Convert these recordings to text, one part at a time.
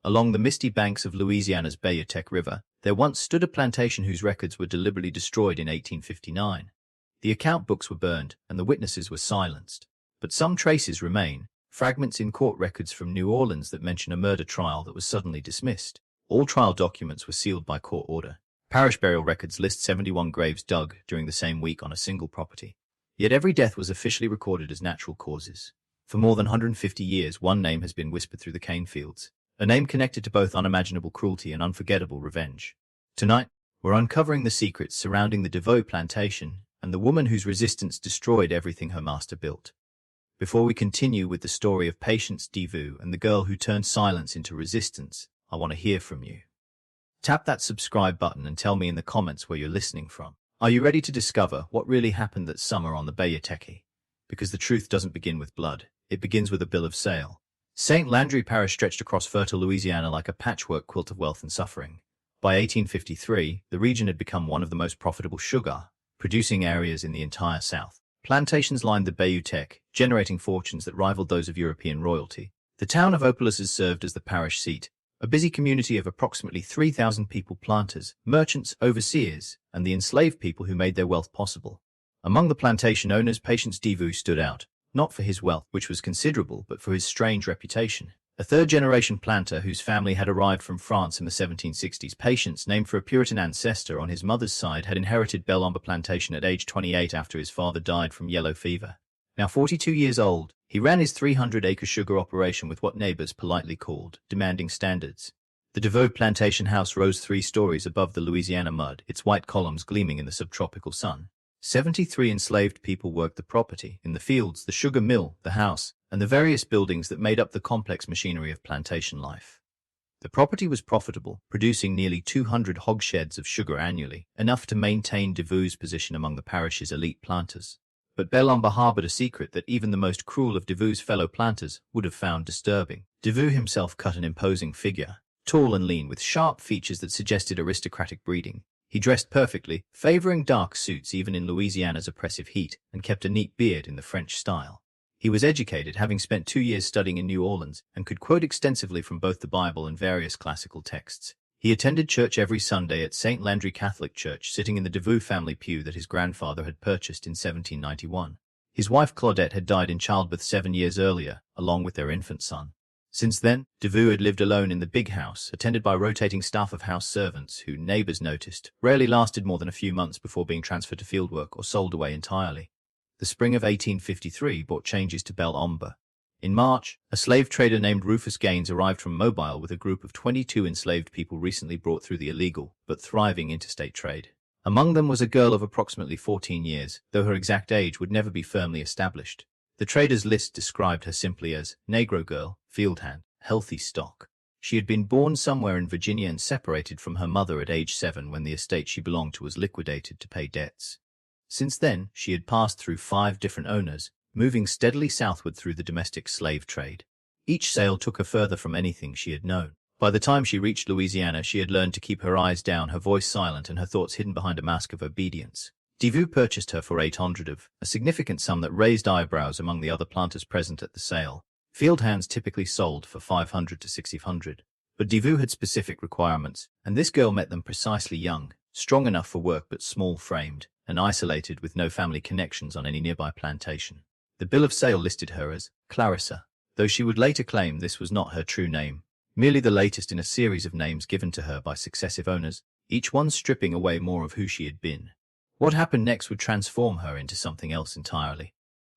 Along the misty banks of Louisiana's Bayou River, there once stood a plantation whose records were deliberately destroyed in 1859. The account books were burned, and the witnesses were silenced. But some traces remain, fragments in court records from New Orleans that mention a murder trial that was suddenly dismissed. All trial documents were sealed by court order. Parish burial records list 71 graves dug during the same week on a single property. Yet every death was officially recorded as natural causes. For more than 150 years, one name has been whispered through the cane fields, a name connected to both unimaginable cruelty and unforgettable revenge. Tonight, we're uncovering the secrets surrounding the DeVoe plantation and the woman whose resistance destroyed everything her master built. Before we continue with the story of Patience DeVoe and the girl who turned silence into resistance, I want to hear from you. Tap that subscribe button and tell me in the comments where you're listening from. Are you ready to discover what really happened that summer on the Bayou? Because the truth doesn't begin with blood, it begins with a bill of sale. St. Landry Parish stretched across fertile Louisiana like a patchwork quilt of wealth and suffering. By 1853, the region had become one of the most profitable sugar-producing areas in the entire South. Plantations lined the Bayou, generating fortunes that rivaled those of European royalty. The town of Opelousas served as the parish seat, a busy community of approximately 3,000 people, planters, merchants, overseers, and the enslaved people who made their wealth possible. Among the plantation owners, Patience DeVoe stood out, not for his wealth, which was considerable, but for his strange reputation. A third-generation planter whose family had arrived from France in the 1760s, Patience, named for a Puritan ancestor on his mother's side, had inherited Belle Ombre Plantation at age 28 after his father died from yellow fever. Now 42 years old, he ran his 300-acre sugar operation with what neighbors politely called demanding standards. The DeVoe plantation house rose 3 stories above the Louisiana mud, its white columns gleaming in the subtropical sun. 73 enslaved people worked the property, in the fields, the sugar mill, the house, and the various buildings that made up the complex machinery of plantation life. The property was profitable, producing nearly 200 hogsheads of sugar annually, enough to maintain DeVoe's position among the parish's elite planters. But Belle Ombre harbored a secret that even the most cruel of DeVoe's fellow planters would have found disturbing. DeVoe himself cut an imposing figure, tall and lean with sharp features that suggested aristocratic breeding. He dressed perfectly, favoring dark suits even in Louisiana's oppressive heat, and kept a neat beard in the French style. He was educated, having spent 2 years studying in New Orleans, and could quote extensively from both the Bible and various classical texts. He attended church every Sunday at St. Landry Catholic Church, sitting in the DeVoe family pew that his grandfather had purchased in 1791. His wife Claudette had died in childbirth 7 years earlier, along with their infant son. Since then, DeVoe had lived alone in the big house, attended by rotating staff of house servants who, neighbors noticed, rarely lasted more than a few months before being transferred to fieldwork or sold away entirely. The spring of 1853 brought changes to Belle Ombre. In March, a slave trader named Rufus Gaines arrived from Mobile with a group of 22 enslaved people recently brought through the illegal but thriving interstate trade. Among them was a girl of approximately 14 years, though her exact age would never be firmly established. The trader's list described her simply as Negro girl, field hand, healthy stock. She had been born somewhere in Virginia and separated from her mother at age 7 when the estate she belonged to was liquidated to pay debts. Since then, she had passed through 5 different owners, moving steadily southward through the domestic slave trade. Each sale took her further from anything she had known. By the time she reached Louisiana, she had learned to keep her eyes down, her voice silent, and her thoughts hidden behind a mask of obedience. DeVoe purchased her for $800, a significant sum that raised eyebrows among the other planters present at the sale. Field hands typically sold for $500 to $600, but DeVoe had specific requirements, and this girl met them precisely: young, strong enough for work but small-framed, and isolated with no family connections on any nearby plantation. The bill of sale listed her as Clarissa, though she would later claim this was not her true name, merely the latest in a series of names given to her by successive owners, each one stripping away more of who she had been. What happened next would transform her into something else entirely.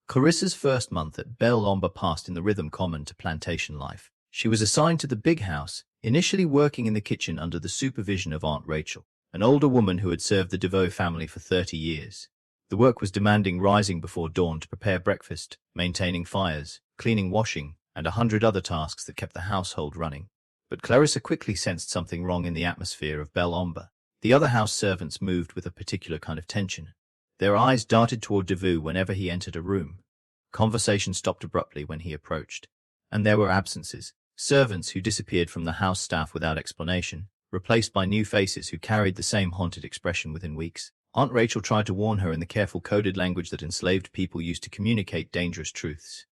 Clarissa's first month at Belle Ombre passed in the rhythm common to plantation life. She was assigned to the big house, initially working in the kitchen under the supervision of Aunt Rachel, an older woman who had served the DeVoe family for 30 years. The work was demanding, rising before dawn to prepare breakfast, maintaining fires, cleaning, washing, and 100 other tasks that kept the household running. But Clarissa quickly sensed something wrong in the atmosphere of Belle Ombre. The other house servants moved with a particular kind of tension. Their eyes darted toward DeVoe whenever he entered a room. Conversation stopped abruptly when he approached. And there were absences, servants who disappeared from the house staff without explanation, replaced by new faces who carried the same haunted expression within weeks. Aunt Rachel tried to warn her in the careful coded language that enslaved people used to communicate dangerous truths.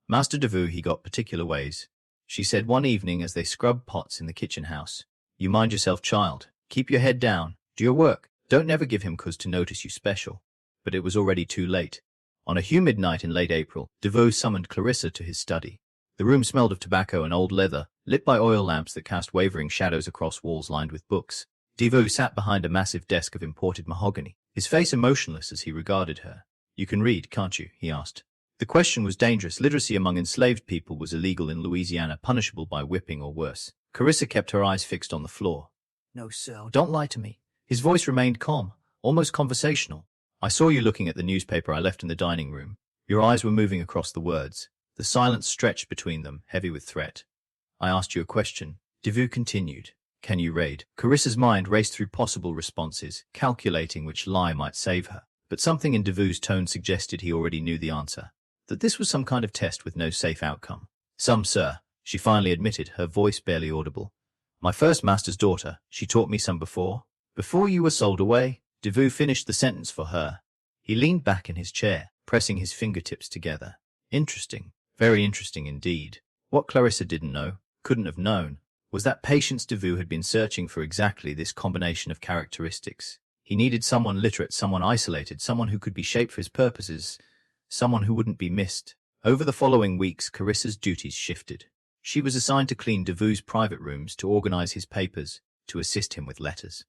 Master DeVoe, he got particular ways. she said one evening as they scrubbed pots in the kitchen house. You mind yourself, child. Keep your head down. Do your work. Don't never give him cause to notice you special. But it was already too late. On a humid night in late April, DeVoe summoned Clarissa to his study. The room smelled of tobacco and old leather, lit by oil lamps that cast wavering shadows across walls lined with books. DeVoe sat behind a massive desk of imported mahogany, his face emotionless as he regarded her. You can read, can't you? He asked. The question was dangerous. Literacy among enslaved people was illegal in Louisiana, punishable by whipping or worse. Clarissa kept her eyes fixed on the floor. No, sir, don't lie to me. His voice remained calm, almost conversational. I saw you looking at the newspaper I left in the dining room. Your eyes were moving across the words. The silence stretched between them, heavy with threat. I asked you a question. DeVoe continued. Can you read? Carissa's mind raced through possible responses, calculating which lie might save her. But something in DeVoe's tone suggested he already knew the answer. That this was some kind of test with no safe outcome. Some, sir, she finally admitted, her voice barely audible. My first master's daughter. She taught me some before. Before you were sold away? DeVoe finished the sentence for her. He leaned back in his chair, pressing his fingertips together. Interesting. Very interesting indeed. What Clarissa didn't know, couldn't have known, was that Patience DeVoe had been searching for exactly this combination of characteristics. He needed someone literate, someone isolated, someone who could be shaped for his purposes, someone who wouldn't be missed. Over the following weeks, Carissa's duties shifted. She was assigned to clean DeVoe's private rooms, to organize his papers, to assist him with letters.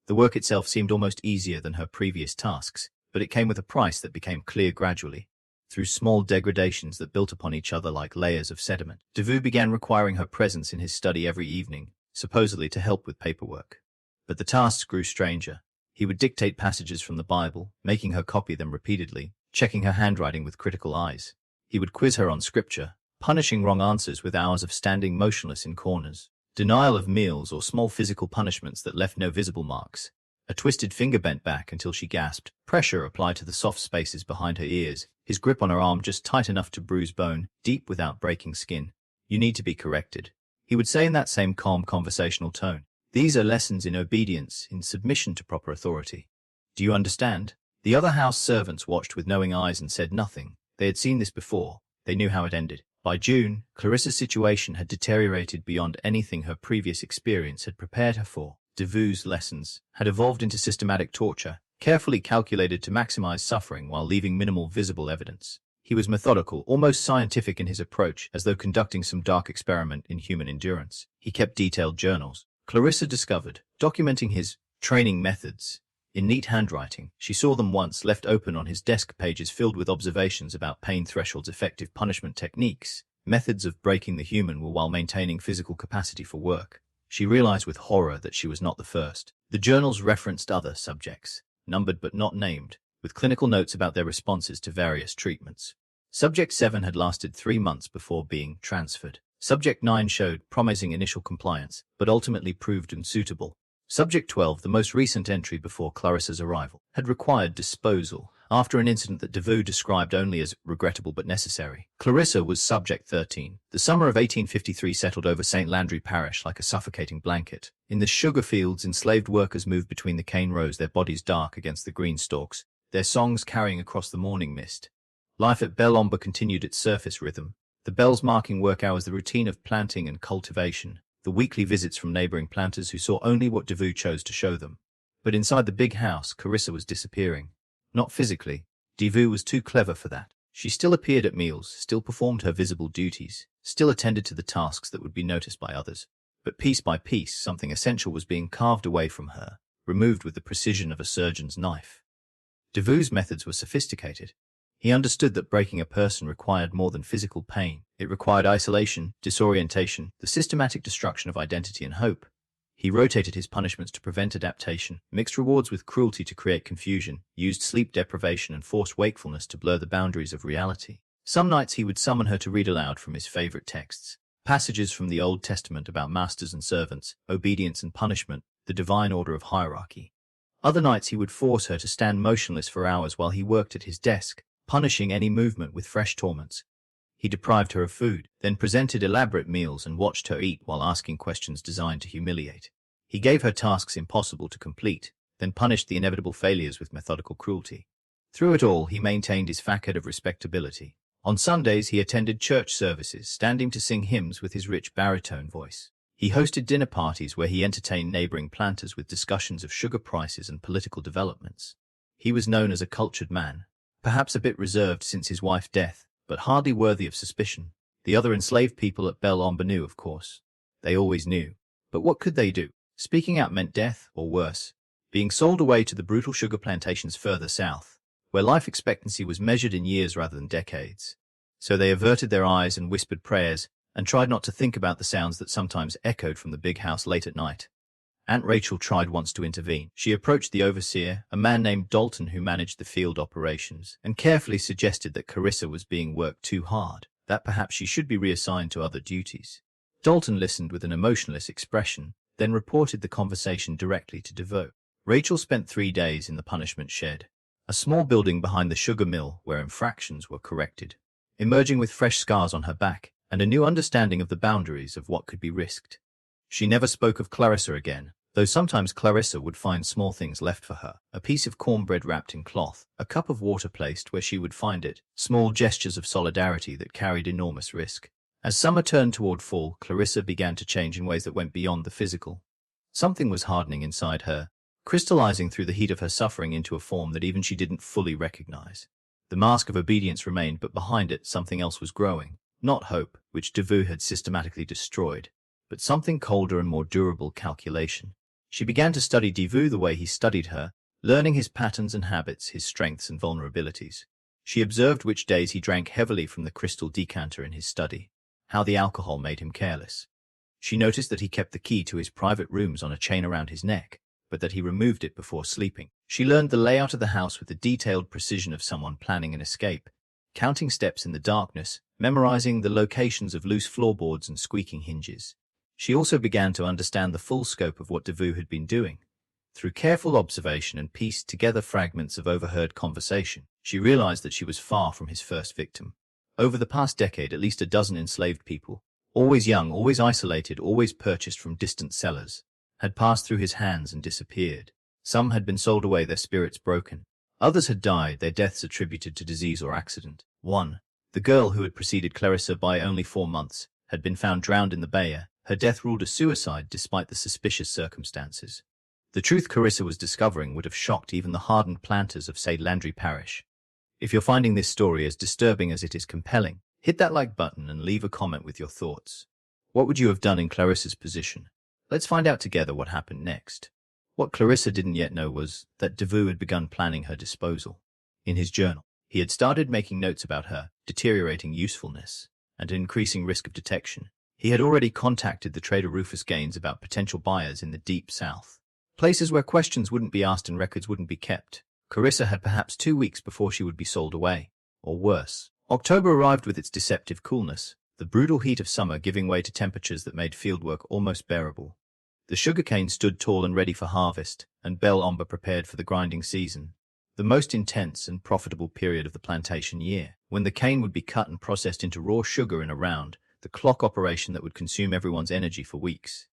The work itself seemed almost easier than her previous tasks, but it came with a price that became clear gradually. Through small degradations that built upon each other like layers of sediment, DeVoe began requiring her presence in his study every evening, supposedly to help with paperwork. But the tasks grew stranger. He would dictate passages from the Bible, making her copy them repeatedly, checking her handwriting with critical eyes. He would quiz her on scripture, punishing wrong answers with hours of standing motionless in corners, denial of meals or small physical punishments that left no visible marks. A twisted finger bent back until she gasped, pressure applied to the soft spaces behind her ears, his grip on her arm just tight enough to bruise bone, deep without breaking skin. You need to be corrected, he would say in that same calm conversational tone. These are lessons in obedience, in submission to proper authority. Do you understand? The other house servants watched with knowing eyes and said nothing. They had seen this before. They knew how it ended. By June, Clarissa's situation had deteriorated beyond anything her previous experience had prepared her for. DeVoe's lessons had evolved into systematic torture, carefully calculated to maximize suffering while leaving minimal visible evidence. He was methodical, almost scientific in his approach, as though conducting some dark experiment in human endurance. He kept detailed journals, Clarissa discovered, documenting his training methods. In neat handwriting, she saw them once left open on his desk, pages filled with observations about pain thresholds, effective punishment techniques, methods of breaking the human will while maintaining physical capacity for work. She realized with horror that she was not the first. The journals referenced other subjects, numbered but not named, with clinical notes about their responses to various treatments. Subject 7 had lasted 3 months before being transferred. Subject 9 showed promising initial compliance, but ultimately proved unsuitable. Subject 12, the most recent entry before Clarissa's arrival, had required disposal after an incident that DeVoe described only as regrettable but necessary. Clarissa was Subject 13. The summer of 1853 settled over St. Landry Parish like a suffocating blanket. In the sugar fields, enslaved workers moved between the cane rows, their bodies dark against the green stalks, their songs carrying across the morning mist. Life at Belle Ombre continued its surface rhythm, the bells marking work hours, the routine of planting and cultivation, the weekly visits from neighboring planters who saw only what DeVoe chose to show them. But inside the big house, Clarissa was disappearing. Not physically. DeVoe was too clever for that. She still appeared at meals, still performed her visible duties, still attended to the tasks that would be noticed by others. But piece by piece, something essential was being carved away from her, removed with the precision of a surgeon's knife. DeVoe's methods were sophisticated. He understood that breaking a person required more than physical pain. It required isolation, disorientation, the systematic destruction of identity and hope. He rotated his punishments to prevent adaptation, mixed rewards with cruelty to create confusion, used sleep deprivation and forced wakefulness to blur the boundaries of reality. Some nights he would summon her to read aloud from his favorite texts, passages from the Old Testament about masters and servants, obedience and punishment, the divine order of hierarchy. Other nights he would force her to stand motionless for hours while he worked at his desk, punishing any movement with fresh torments. He deprived her of food, then presented elaborate meals and watched her eat while asking questions designed to humiliate. He gave her tasks impossible to complete, then punished the inevitable failures with methodical cruelty. Through it all, he maintained his facade of respectability. On Sundays, he attended church services, standing to sing hymns with his rich baritone voice. He hosted dinner parties where he entertained neighboring planters with discussions of sugar prices and political developments. He was known as a cultured man, perhaps a bit reserved since his wife's death, but hardly worthy of suspicion. The other enslaved people at Belle Ombre knew, of course. They always knew. But what could they do? Speaking out meant death, or worse, being sold away to the brutal sugar plantations further south, where life expectancy was measured in years rather than decades. So they averted their eyes and whispered prayers, and tried not to think about the sounds that sometimes echoed from the big house late at night. Aunt Rachel tried once to intervene. She approached the overseer, a man named Dalton who managed the field operations, and carefully suggested that Clarissa was being worked too hard, that perhaps she should be reassigned to other duties. Dalton listened with an emotionless expression, then reported the conversation directly to DeVoe. Rachel spent 3 days in the punishment shed, a small building behind the sugar mill where infractions were corrected, emerging with fresh scars on her back and a new understanding of the boundaries of what could be risked. She never spoke of Clarissa again, though sometimes Clarissa would find small things left for her, a piece of cornbread wrapped in cloth, a cup of water placed where she would find it, small gestures of solidarity that carried enormous risk. As summer turned toward fall, Clarissa began to change in ways that went beyond the physical. Something was hardening inside her, crystallizing through the heat of her suffering into a form that even she didn't fully recognize. The mask of obedience remained, but behind it something else was growing. Not hope, which DeVoe had systematically destroyed, but something colder and more durable: calculation. She began to study DeVoe the way he studied her, learning his patterns and habits, his strengths and vulnerabilities. She observed which days he drank heavily from the crystal decanter in his study, how the alcohol made him careless. She noticed that he kept the key to his private rooms on a chain around his neck, but that he removed it before sleeping. She learned the layout of the house with the detailed precision of someone planning an escape, counting steps in the darkness, memorizing the locations of loose floorboards and squeaking hinges. She also began to understand the full scope of what DeVoe had been doing. Through careful observation and pieced together fragments of overheard conversation, she realized that she was far from his first victim. Over the past decade, at least a dozen enslaved people, always young, always isolated, always purchased from distant sellers, had passed through his hands and disappeared. Some had been sold away, their spirits broken. Others had died, their deaths attributed to disease or accident. One, the girl who had preceded Clarissa by only 4 months, had been found drowned in the Bayer, her death ruled a suicide despite the suspicious circumstances. The truth Clarissa was discovering would have shocked even the hardened planters of St. Landry Parish. If you're finding this story as disturbing as it is compelling, hit that like button and leave a comment with your thoughts. What would you have done in Clarissa's position? Let's find out together what happened next. What Clarissa didn't yet know was that DeVoe had begun planning her disposal. In his journal, he had started making notes about her deteriorating usefulness and increasing risk of detection. He had already contacted the trader Rufus Gaines about potential buyers in the deep south, places where questions wouldn't be asked and records wouldn't be kept. Clarissa had perhaps 2 weeks before she would be sold away, or worse. October arrived with its deceptive coolness, the brutal heat of summer giving way to temperatures that made fieldwork almost bearable. The sugarcane stood tall and ready for harvest, and Belle Ombre prepared for the grinding season, the most intense and profitable period of the plantation year, when the cane would be cut and processed into raw sugar in a round-the-clock operation that would consume everyone's energy for weeks.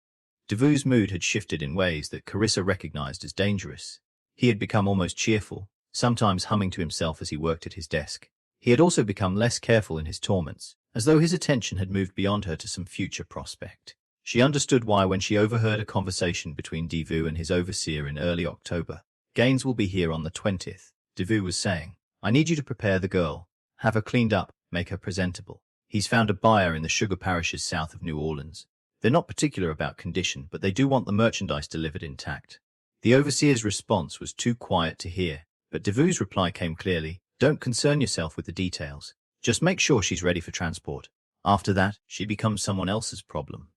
DeVoe's mood had shifted in ways that Clarissa recognized as dangerous. He had become almost cheerful, sometimes humming to himself as he worked at his desk. He had also become less careful in his torments, as though his attention had moved beyond her to some future prospect. She understood why when she overheard a conversation between DeVoe and his overseer in early October. "Gaines will be here on the 20th, DeVoe was saying. "I need you to prepare the girl, have her cleaned up, make her presentable. He's found a buyer in the sugar parishes south of New Orleans. They're not particular about condition, but they do want the merchandise delivered intact." The overseer's response was too quiet to hear, but DeVoe's reply came clearly. "Don't concern yourself with the details. Just make sure she's ready for transport. After that, she becomes someone else's problem."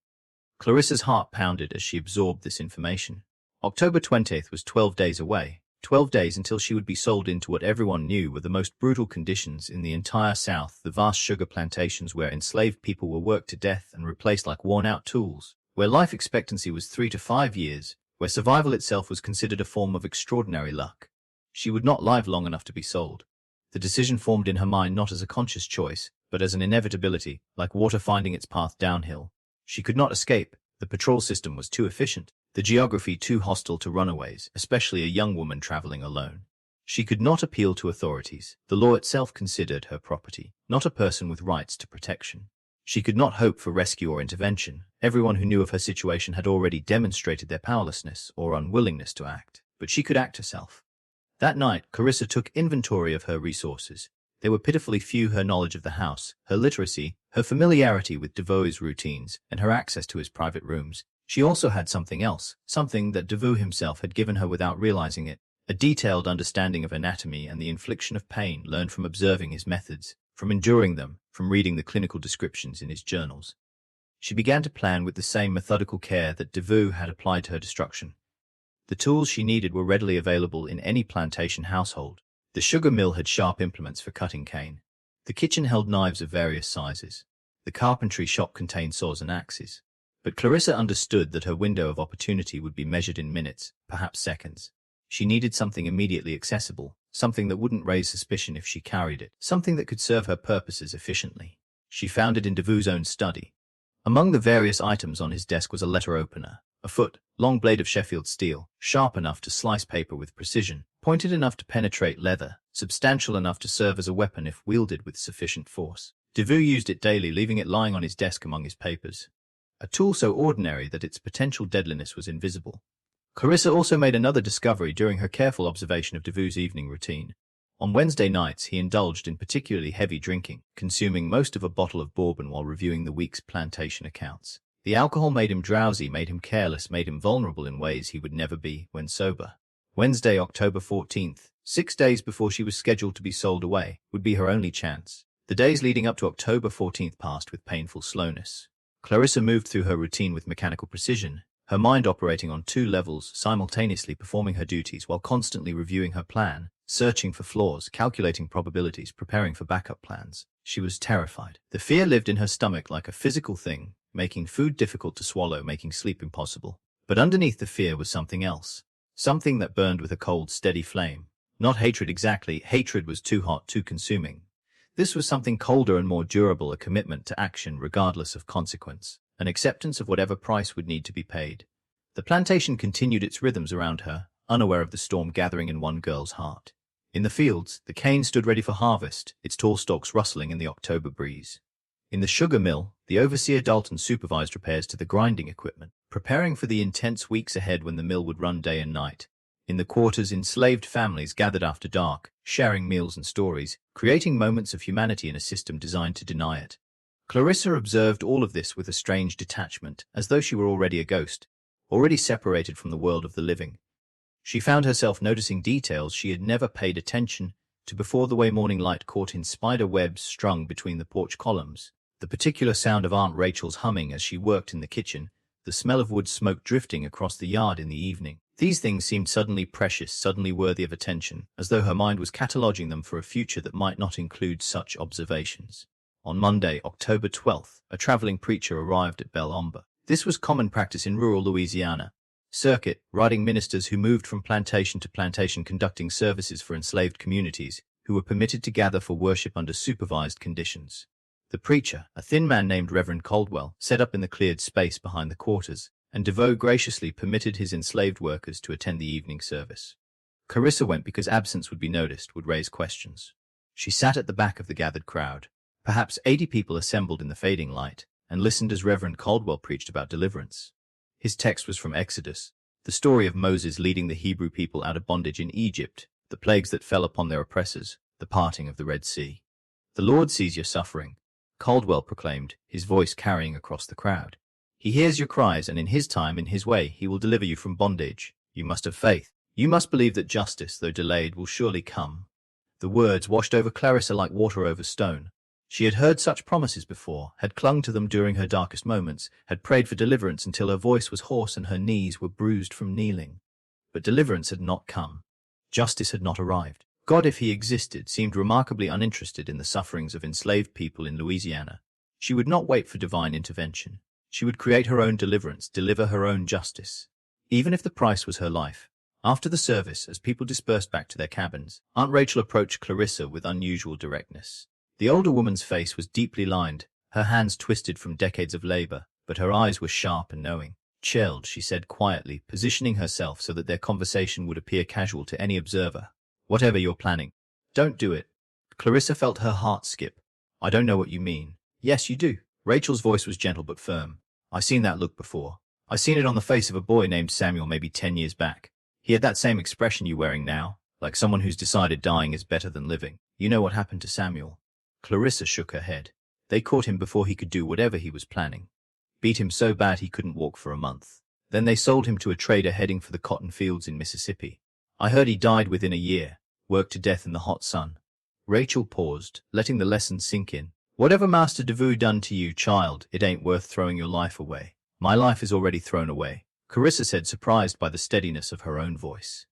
Clarissa's heart pounded as she absorbed this information. October 20th was 12 days away, 12 days until she would be sold into what everyone knew were the most brutal conditions in the entire South, the vast sugar plantations where enslaved people were worked to death and replaced like worn-out tools, where life expectancy was 3 to 5 years, where survival itself was considered a form of extraordinary luck. She would not live long enough to be sold. The decision formed in her mind not as a conscious choice, but as an inevitability, like water finding its path downhill. She could not escape. The patrol system was too efficient, the geography too hostile to runaways, especially a young woman traveling alone. She could not appeal to authorities. The law itself considered her property, not a person with rights to protection. She could not hope for rescue or intervention. Everyone who knew of her situation had already demonstrated their powerlessness or unwillingness to act. But she could act herself. That night, Clarissa took inventory of her resources. They were pitifully few: her knowledge of the house, her literacy, her familiarity with Devoe's routines, and her access to his private rooms. She also had something else, something that Devoe himself had given her without realizing it: a detailed understanding of anatomy and the infliction of pain learned from observing his methods, from enduring them, from reading the clinical descriptions in his journals. She began to plan with the same methodical care that Devoe had applied to her destruction. The tools she needed were readily available in any plantation household. The sugar mill had sharp implements for cutting cane. The kitchen held knives of various sizes. The carpentry shop contained saws and axes. But Clarissa understood that her window of opportunity would be measured in minutes, perhaps seconds. She needed something immediately accessible, something that wouldn't raise suspicion if she carried it, something that could serve her purposes efficiently. She found it in Devoe's own study. Among the various items on his desk was a letter opener, a foot-long blade of Sheffield steel, sharp enough to slice paper with precision, pointed enough to penetrate leather, substantial enough to serve as a weapon if wielded with sufficient force. Devoe used it daily, leaving it lying on his desk among his papers. A tool so ordinary that its potential deadliness was invisible. Clarissa also made another discovery during her careful observation of Devoe's evening routine. On Wednesday nights, he indulged in particularly heavy drinking, consuming most of a bottle of bourbon while reviewing the week's plantation accounts. The alcohol made him drowsy, made him careless, made him vulnerable in ways he would never be when sober. Wednesday, October 14th, 6 days before she was scheduled to be sold away, would be her only chance. The days leading up to October 14th passed with painful slowness. Clarissa moved through her routine with mechanical precision, her mind operating on 2 levels, simultaneously performing her duties while constantly reviewing her plan, searching for flaws, calculating probabilities, preparing for backup plans. She was terrified. The fear lived in her stomach like a physical thing, making food difficult to swallow, making sleep impossible. But underneath the fear was something else. Something that burned with a cold, steady flame. Not hatred exactly. Hatred was too hot, too consuming. This was something colder and more durable, a commitment to action regardless of consequence, an acceptance of whatever price would need to be paid. The plantation continued its rhythms around her, unaware of the storm gathering in one girl's heart. In the fields, the cane stood ready for harvest, its tall stalks rustling in the October breeze. In the sugar mill, the overseer Dalton supervised repairs to the grinding equipment, preparing for the intense weeks ahead when the mill would run day and night. In the quarters, enslaved families gathered after dark, sharing meals and stories, creating moments of humanity in a system designed to deny it. Clarissa observed all of this with a strange detachment, as though she were already a ghost, already separated from the world of the living. She found herself noticing details she had never paid attention to before: the way morning light caught in spider webs strung between the porch columns, the particular sound of Aunt Rachel's humming as she worked in the kitchen, the smell of wood smoke drifting across the yard in the evening. These things seemed suddenly precious, suddenly worthy of attention, as though her mind was cataloging them for a future that might not include such observations. On Monday, October 12th, a traveling preacher arrived at Belle Ombre. This was common practice in rural Louisiana. Circuit, riding ministers who moved from plantation to plantation, conducting services for enslaved communities, who were permitted to gather for worship under supervised conditions. The preacher, a thin man named Reverend Caldwell, set up in the cleared space behind the quarters, and Devoe graciously permitted his enslaved workers to attend the evening service. Clarissa went because absence would be noticed, would raise questions. She sat at the back of the gathered crowd, perhaps 80 people assembled in the fading light, and listened as Reverend Caldwell preached about deliverance. His text was from Exodus, the story of Moses leading the Hebrew people out of bondage in Egypt, the plagues that fell upon their oppressors, the parting of the Red Sea. "The Lord sees your suffering," Caldwell proclaimed, his voice carrying across the crowd. "He hears your cries, and in his time, in his way, he will deliver you from bondage. You must have faith. You must believe that justice, though delayed, will surely come." The words washed over Clarissa like water over stone. She had heard such promises before, had clung to them during her darkest moments, had prayed for deliverance until her voice was hoarse and her knees were bruised from kneeling. But deliverance had not come. Justice had not arrived. God, if he existed, seemed remarkably uninterested in the sufferings of enslaved people in Louisiana. She would not wait for divine intervention. She would create her own deliverance, deliver her own justice, even if the price was her life. After the service, as people dispersed back to their cabins, Aunt Rachel approached Clarissa with unusual directness. The older woman's face was deeply lined, her hands twisted from decades of labor, but her eyes were sharp and knowing. "Child," she said quietly, positioning herself so that their conversation would appear casual to any observer. Whatever you're planning, don't do it. Clarissa felt her heart skip. I don't know what you mean. Yes, you do. Rachel's voice was gentle but firm. I've seen that look before. I've seen it on the face of a boy named Samuel maybe 10 years back. He had that same expression you're wearing now, like someone who's decided dying is better than living. You know what happened to Samuel? Clarissa shook her head. They caught him before he could do whatever he was planning. Beat him so bad he couldn't walk for a month. Then they sold him to a trader heading for the cotton fields in Mississippi. I heard he died within a year, worked to death in the hot sun. Rachel paused, letting the lesson sink in. Whatever Master Devoux done to you, child, it ain't worth throwing your life away. My life is already thrown away, Clarissa said, surprised by the steadiness of her own voice.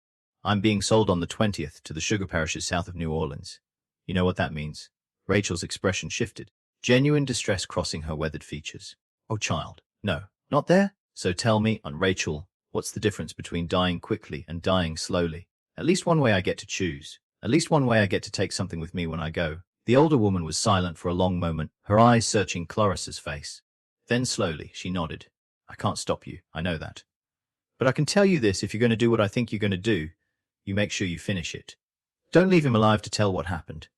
I'm being sold on the 20th to the sugar parishes south of New Orleans. You know what that means? Rachel's expression shifted, genuine distress crossing her weathered features. Oh, child, no, not there? So tell me, Aunt Rachel, what's the difference between dying quickly and dying slowly? At least one way I get to choose. At least one way I get to take something with me when I go. The older woman was silent for a long moment, her eyes searching Clarissa's face. Then slowly, she nodded. I can't stop you, I know that. But I can tell you this, if you're going to do what I think you're going to do, you make sure you finish it. Don't leave him alive to tell what happened.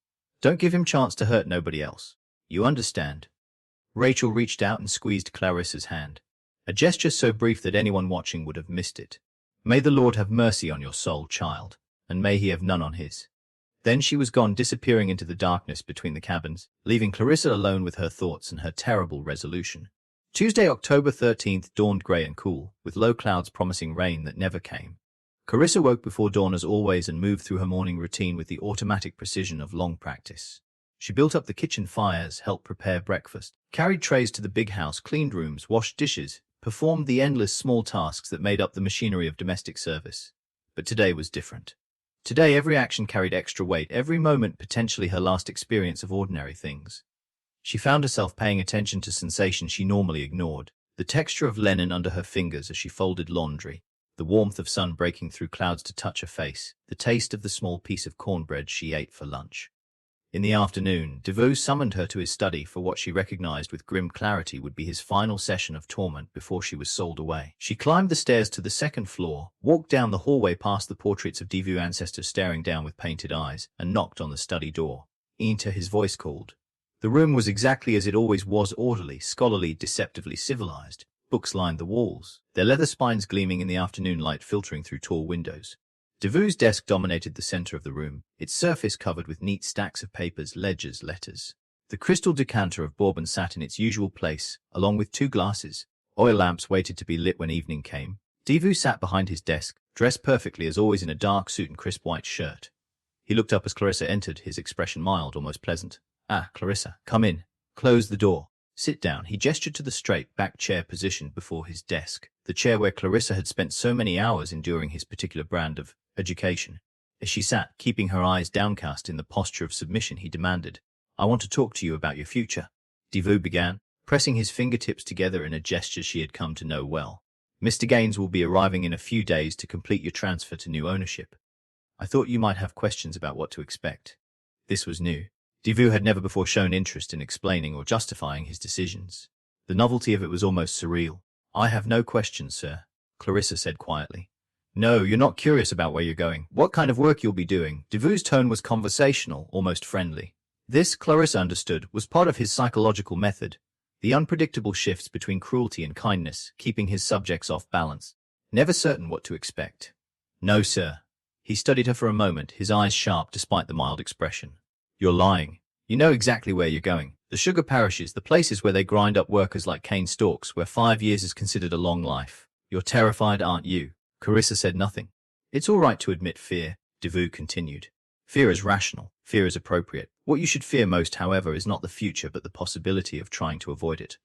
Don't give him chance to hurt nobody else. You understand? Rachel reached out and squeezed Clarissa's hand. A gesture so brief that anyone watching would have missed it. May the Lord have mercy on your soul, child, and may he have none on his. Then she was gone, disappearing into the darkness between the cabins, leaving Clarissa alone with her thoughts and her terrible resolution. Tuesday, October 13th dawned grey and cool, with low clouds promising rain that never came. Clarissa woke before dawn as always and moved through her morning routine with the automatic precision of long practice. She built up the kitchen fires, helped prepare breakfast, carried trays to the big house, cleaned rooms, washed dishes, performed the endless small tasks that made up the machinery of domestic service. But today was different. Today every action carried extra weight, every moment potentially her last experience of ordinary things. She found herself paying attention to sensations she normally ignored, the texture of linen under her fingers as she folded laundry, the warmth of sun breaking through clouds to touch her face, the taste of the small piece of cornbread she ate for lunch. In the afternoon, Devoux summoned her to his study for what she recognized with grim clarity would be his final session of torment before she was sold away. She climbed the stairs to the second floor, walked down the hallway past the portraits of Devoux ancestors staring down with painted eyes, and knocked on the study door. Enter, his voice called. The room was exactly as it always was, orderly, scholarly, deceptively civilized. Books lined the walls, their leather spines gleaming in the afternoon light filtering through tall windows. Devoux's desk dominated the center of the room, its surface covered with neat stacks of papers, ledgers, letters. The crystal decanter of bourbon sat in its usual place, along with 2 glasses. Oil lamps waited to be lit when evening came. Devoux sat behind his desk, dressed perfectly as always in a dark suit and crisp white shirt. He looked up as Clarissa entered, his expression mild, almost pleasant. Ah, Clarissa, come in. Close the door. Sit down. He gestured to the straight-backed chair positioned before his desk, the chair where Clarissa had spent so many hours enduring his particular brand of education. As she sat, keeping her eyes downcast in the posture of submission, he demanded, I want to talk to you about your future. Devoux began, pressing his fingertips together in a gesture she had come to know well. Mr. Gaines will be arriving in a few days to complete your transfer to new ownership. I thought you might have questions about what to expect. This was new. Devoux had never before shown interest in explaining or justifying his decisions. The novelty of it was almost surreal. I have no questions, sir, Clarissa said quietly. No, you're not curious about where you're going, what kind of work you'll be doing. Devoux's tone was conversational, almost friendly. This, Clarissa understood, was part of his psychological method, the unpredictable shifts between cruelty and kindness, keeping his subjects off balance, never certain what to expect. No, sir. He studied her for a moment, his eyes sharp despite the mild expression. You're lying. You know exactly where you're going. The sugar parishes, the places where they grind up workers like cane stalks, where 5 years is considered a long life. You're terrified, aren't you? Clarissa said nothing. It's all right to admit fear, Devoux continued. Fear is rational. Fear is appropriate. What you should fear most, however, is not the future but the possibility of trying to avoid it.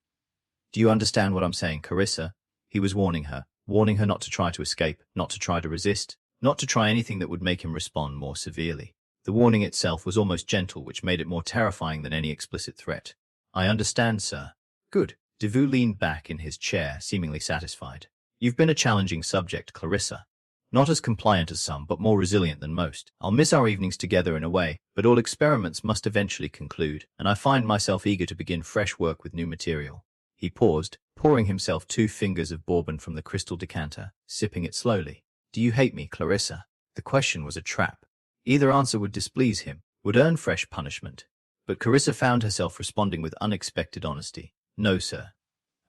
Do you understand what I'm saying, Clarissa? He was warning her not to try to escape, not to try to resist, not to try anything that would make him respond more severely. The warning itself was almost gentle, which made it more terrifying than any explicit threat. I understand, sir. Good. Devoux leaned back in his chair, seemingly satisfied. You've been a challenging subject, Clarissa. Not as compliant as some, but more resilient than most. I'll miss our evenings together in a way, but all experiments must eventually conclude, and I find myself eager to begin fresh work with new material. He paused, pouring himself 2 fingers of bourbon from the crystal decanter, sipping it slowly. Do you hate me, Clarissa? The question was a trap. Either answer would displease him, would earn fresh punishment. But Clarissa found herself responding with unexpected honesty. No, sir.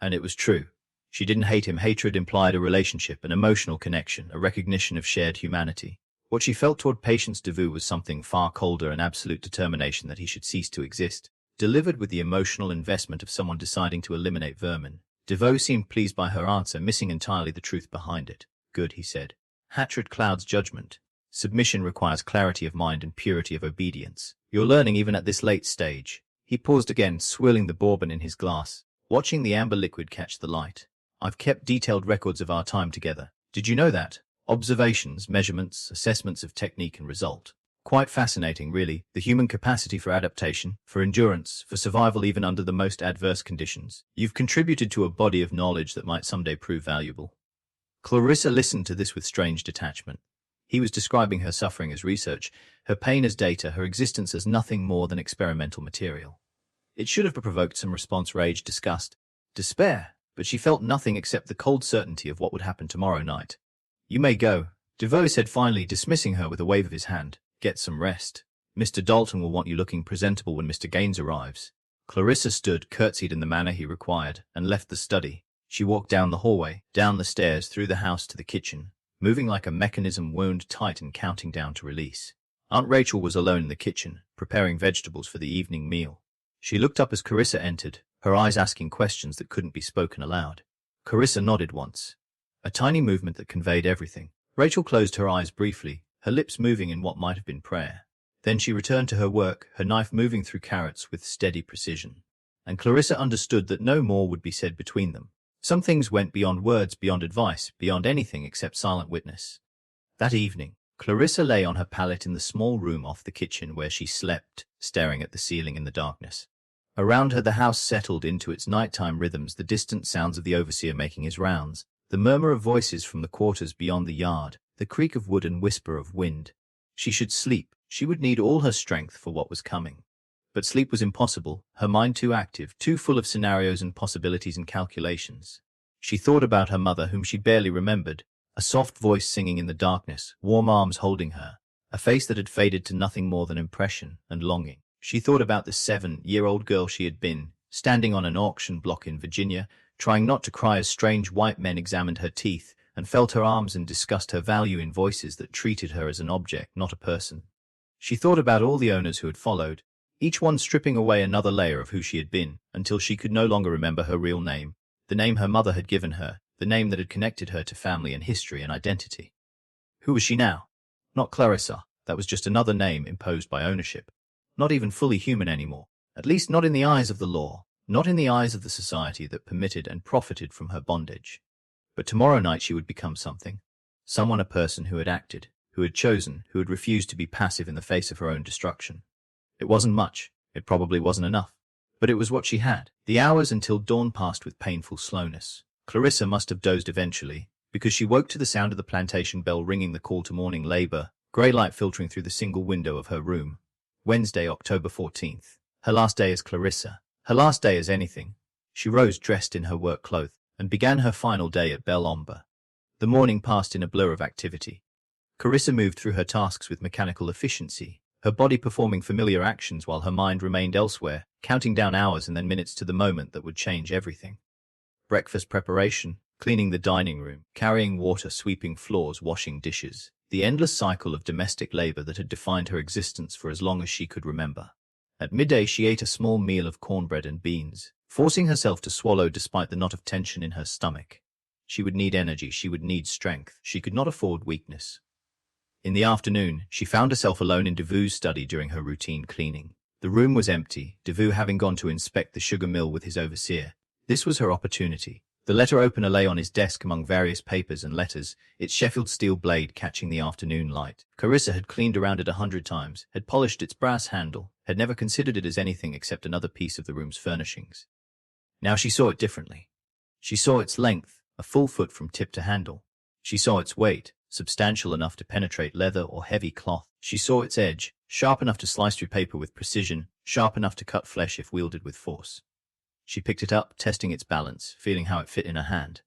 And it was true. She didn't hate him. Hatred implied a relationship, an emotional connection, a recognition of shared humanity. What she felt toward Patience DeVoe was something far colder, an absolute determination that he should cease to exist, delivered with the emotional investment of someone deciding to eliminate vermin. DeVoe seemed pleased by her answer, missing entirely the truth behind it. Good, he said. Hatred clouds judgment. Submission requires clarity of mind and purity of obedience. You're learning even at this late stage. He paused again, swirling the bourbon in his glass, watching the amber liquid catch the light. I've kept detailed records of our time together. Did you know that? Observations, measurements, assessments of technique and result. Quite fascinating, really, the human capacity for adaptation, for endurance, for survival even under the most adverse conditions. You've contributed to a body of knowledge that might someday prove valuable. Clarissa listened to this with strange detachment. He was describing her suffering as research, her pain as data, her existence as nothing more than experimental material. It should have provoked some response: rage, disgust, despair, but she felt nothing except the cold certainty of what would happen tomorrow night. You may go, DeVoe said finally, dismissing her with a wave of his hand. Get some rest. Mr. Dalton will want you looking presentable when Mr. Gaines arrives. Clarissa stood, curtsied in the manner he required, and left the study. She walked down the hallway, down the stairs, through the house to the kitchen, moving like a mechanism wound tight and counting down to release. Aunt Rachel was alone in the kitchen, preparing vegetables for the evening meal. She looked up as Clarissa entered, her eyes asking questions that couldn't be spoken aloud. Clarissa nodded once, a tiny movement that conveyed everything. Rachel closed her eyes briefly, her lips moving in what might have been prayer. Then she returned to her work, her knife moving through carrots with steady precision. And Clarissa understood that no more would be said between them. Some things went beyond words, beyond advice, beyond anything except silent witness. That evening, Clarissa lay on her pallet in the small room off the kitchen where she slept, staring at the ceiling in the darkness. Around her the house settled into its nighttime rhythms, the distant sounds of the overseer making his rounds, the murmur of voices from the quarters beyond the yard, the creak of wood and whisper of wind. She should sleep. She would need all her strength for what was coming. But sleep was impossible, her mind too active, too full of scenarios and possibilities and calculations. She thought about her mother, whom she barely remembered, a soft voice singing in the darkness, warm arms holding her, a face that had faded to nothing more than impression and longing. She thought about the 7-year-old girl she had been, standing on an auction block in Virginia, trying not to cry as strange white men examined her teeth and felt her arms and discussed her value in voices that treated her as an object, not a person. She thought about all the owners who had followed, each one stripping away another layer of who she had been, until she could no longer remember her real name, the name her mother had given her, the name that had connected her to family and history and identity. Who was she now? Not Clarissa. That was just another name imposed by ownership. Not even fully human anymore, at least not in the eyes of the law, not in the eyes of the society that permitted and profited from her bondage. But tomorrow night she would become something. Someone, a person who had acted, who had chosen, who had refused to be passive in the face of her own destruction. It wasn't much, it probably wasn't enough, but it was what she had. The hours until dawn passed with painful slowness. Clarissa must have dozed eventually, because she woke to the sound of the plantation bell ringing, the call to morning labor, grey light filtering through the single window of her room. Wednesday, October 14th. Her last day as Clarissa. Her last day as anything. She rose dressed in her work clothes and began her final day at Belle Ombre. The morning passed in a blur of activity. Clarissa moved through her tasks with mechanical efficiency, her body performing familiar actions while her mind remained elsewhere, counting down hours and then minutes to the moment that would change everything. Breakfast preparation, cleaning the dining room, carrying water, sweeping floors, washing dishes. The endless cycle of domestic labor that had defined her existence for as long as she could remember. At midday she ate a small meal of cornbread and beans, forcing herself to swallow despite the knot of tension in her stomach. She would need energy, she would need strength, she could not afford weakness. In the afternoon, she found herself alone in DeVoe's study during her routine cleaning. The room was empty, DeVoe having gone to inspect the sugar mill with his overseer. This was her opportunity. The letter opener lay on his desk among various papers and letters, its Sheffield steel blade catching the afternoon light. Clarissa had cleaned around it 100 times, had polished its brass handle, had never considered it as anything except another piece of the room's furnishings. Now she saw it differently. She saw its length, a full foot from tip to handle. She saw its weight, substantial enough to penetrate leather or heavy cloth. She saw its edge, sharp enough to slice through paper with precision, sharp enough to cut flesh if wielded with force. She picked it up, testing its balance, feeling how it fit in her hand.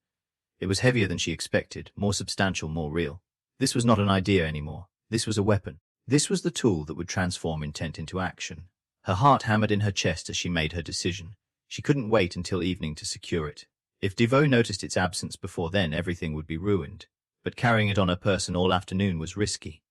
It was heavier than she expected, more substantial, more real. This was not an idea anymore. This was a weapon. This was the tool that would transform intent into action. Her heart hammered in her chest as she made her decision. She couldn't wait until evening to secure it. If Devoe noticed its absence before then, everything would be ruined. But carrying it on her person all afternoon was risky.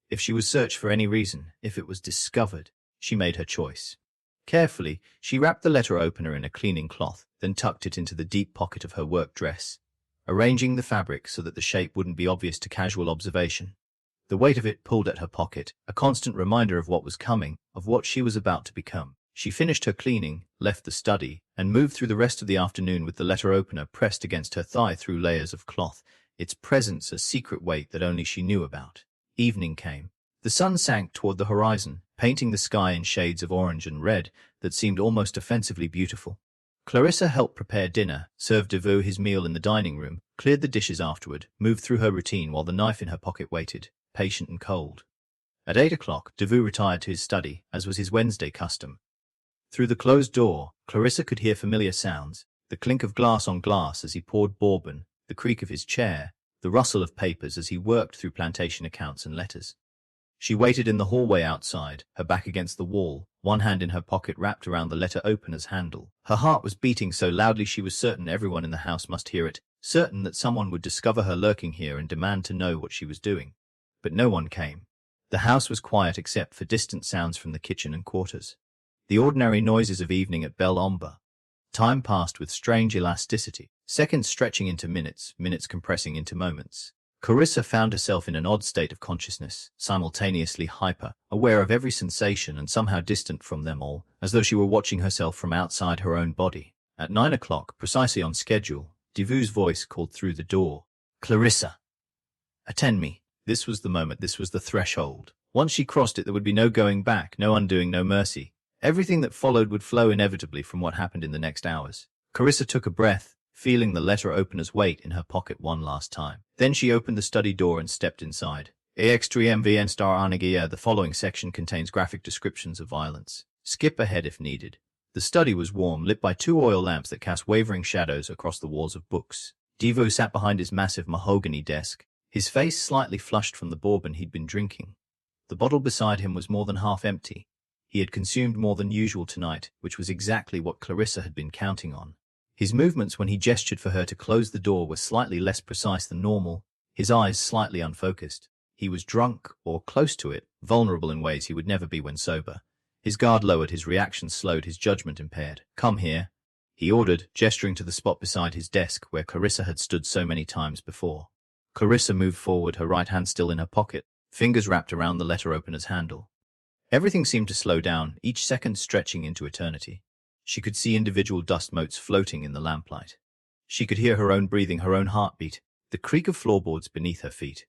If she was searched for any reason, if it was discovered, she made her choice. Carefully, she wrapped the letter opener in a cleaning cloth, then tucked it into the deep pocket of her work dress, arranging the fabric so that the shape wouldn't be obvious to casual observation. The weight of it pulled at her pocket, a constant reminder of what was coming, of what she was about to become. She finished her cleaning, left the study, and moved through the rest of the afternoon with the letter opener pressed against her thigh through layers of cloth, its presence a secret weight that only she knew about. Evening came. The sun sank toward the horizon, painting the sky in shades of orange and red that seemed almost offensively beautiful. Clarissa helped prepare dinner, served Devoe his meal in the dining room, cleared the dishes afterward, moved through her routine while the knife in her pocket waited, patient and cold. At 8 o'clock, Devoe retired to his study, as was his Wednesday custom. Through the closed door, Clarissa could hear familiar sounds, the clink of glass on glass as he poured bourbon, the creak of his chair, the rustle of papers as he worked through plantation accounts and letters. She waited in the hallway outside, her back against the wall, one hand in her pocket wrapped around the letter opener's handle. Her heart was beating so loudly she was certain everyone in the house must hear it, certain that someone would discover her lurking here and demand to know what she was doing. But no one came. The house was quiet except for distant sounds from the kitchen and quarters. The ordinary noises of evening at Belle Ombre. Time passed with strange elasticity, seconds stretching into minutes, minutes compressing into moments. Clarissa found herself in an odd state of consciousness, simultaneously hyper, aware of every sensation and somehow distant from them all, as though she were watching herself from outside her own body. At 9 o'clock, precisely on schedule, Devoe's voice called through the door. "Clarissa! Attend me." This was the moment, this was the threshold. Once she crossed it, there would be no going back, no undoing, no mercy. Everything that followed would flow inevitably from what happened in the next hours. Clarissa took a breath, feeling the letter opener's weight in her pocket one last time. Then she opened the study door and stepped inside. Extremvn star anagia. The following section contains graphic descriptions of violence. Skip ahead if needed. The study was warm, lit by 2 oil lamps that cast wavering shadows across the walls of books. Devoe sat behind his massive mahogany desk, his face slightly flushed from the bourbon he'd been drinking. The bottle beside him was more than half empty. He had consumed more than usual tonight, which was exactly what Clarissa had been counting on. His movements when he gestured for her to close the door were slightly less precise than normal, his eyes slightly unfocused. He was drunk, or close to it, vulnerable in ways he would never be when sober. His guard lowered, his reaction slowed, his judgment impaired. "Come here," he ordered, gesturing to the spot beside his desk where Clarissa had stood so many times before. Clarissa moved forward, her right hand still in her pocket, fingers wrapped around the letter opener's handle. Everything seemed to slow down, each second stretching into eternity. She could see individual dust motes floating in the lamplight. She could hear her own breathing, her own heartbeat, the creak of floorboards beneath her feet.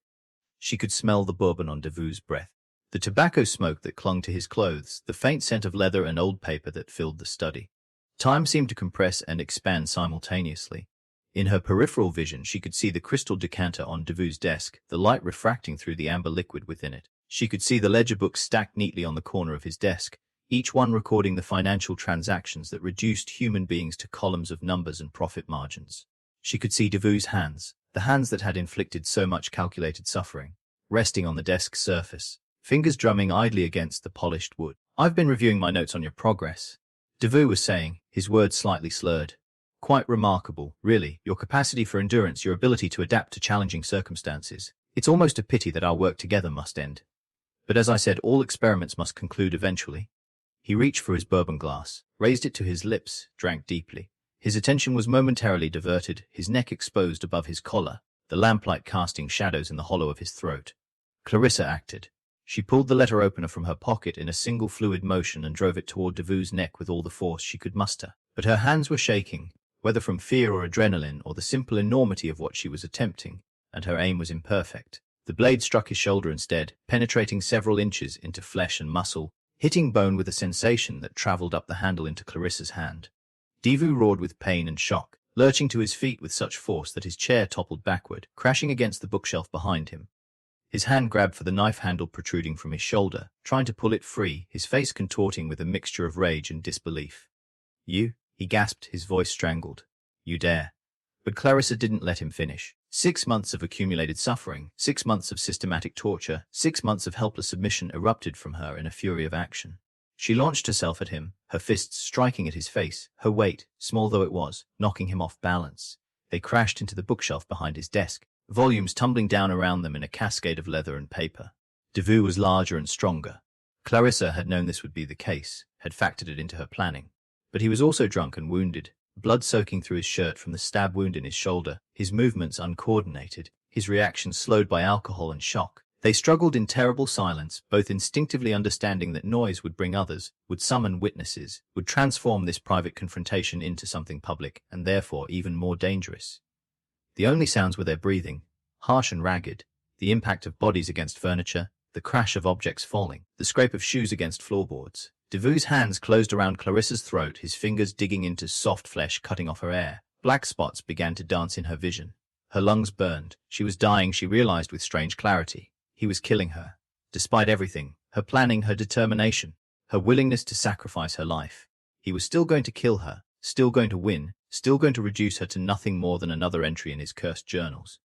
She could smell the bourbon on Devoe's breath, the tobacco smoke that clung to his clothes, the faint scent of leather and old paper that filled the study. Time seemed to compress and expand simultaneously. In her peripheral vision, she could see the crystal decanter on Devoe's desk, the light refracting through the amber liquid within it. She could see the ledger books stacked neatly on the corner of his desk, each one recording the financial transactions that reduced human beings to columns of numbers and profit margins. She could see Devoe's hands, the hands that had inflicted so much calculated suffering, resting on the desk's surface, fingers drumming idly against the polished wood. "I've been reviewing my notes on your progress," Devoe was saying, his words slightly slurred. "Quite remarkable, really, your capacity for endurance, your ability to adapt to challenging circumstances. It's almost a pity that our work together must end. But as I said, all experiments must conclude eventually." He reached for his bourbon glass, raised it to his lips, drank deeply. His attention was momentarily diverted, his neck exposed above his collar, the lamplight casting shadows in the hollow of his throat. Clarissa acted. She pulled the letter opener from her pocket in a single fluid motion and drove it toward Devoe's neck with all the force she could muster. But her hands were shaking, whether from fear or adrenaline or the simple enormity of what she was attempting, and her aim was imperfect. The blade struck his shoulder instead, penetrating several inches into flesh and muscle, hitting bone with a sensation that traveled up the handle into Clarissa's hand. Devoe roared with pain and shock, lurching to his feet with such force that his chair toppled backward, crashing against the bookshelf behind him. His hand grabbed for the knife handle protruding from his shoulder, trying to pull it free, his face contorting with a mixture of rage and disbelief. "You," he gasped, his voice strangled. "You dare." But Clarissa didn't let him finish. 6 months of accumulated suffering, 6 months of systematic torture, 6 months of helpless submission erupted from her in a fury of action. She launched herself at him, her fists striking at his face, her weight, small though it was, knocking him off balance. They crashed into the bookshelf behind his desk, volumes tumbling down around them in a cascade of leather and paper. Devou was larger and stronger. Clarissa had known this would be the case, had factored it into her planning. But he was also drunk and wounded, blood soaking through his shirt from the stab wound in his shoulder, his movements uncoordinated, his reactions slowed by alcohol and shock. They struggled in terrible silence, both instinctively understanding that noise would bring others, would summon witnesses, would transform this private confrontation into something public, and therefore even more dangerous. The only sounds were their breathing, harsh and ragged, the impact of bodies against furniture, the crash of objects falling, the scrape of shoes against floorboards. Devou's hands closed around Clarissa's throat, his fingers digging into soft flesh, cutting off her air. Black spots began to dance in her vision. Her lungs burned. She was dying, she realized with strange clarity. He was killing her. Despite everything, her planning, her determination, her willingness to sacrifice her life, he was still going to kill her, still going to win, still going to reduce her to nothing more than another entry in his cursed journals.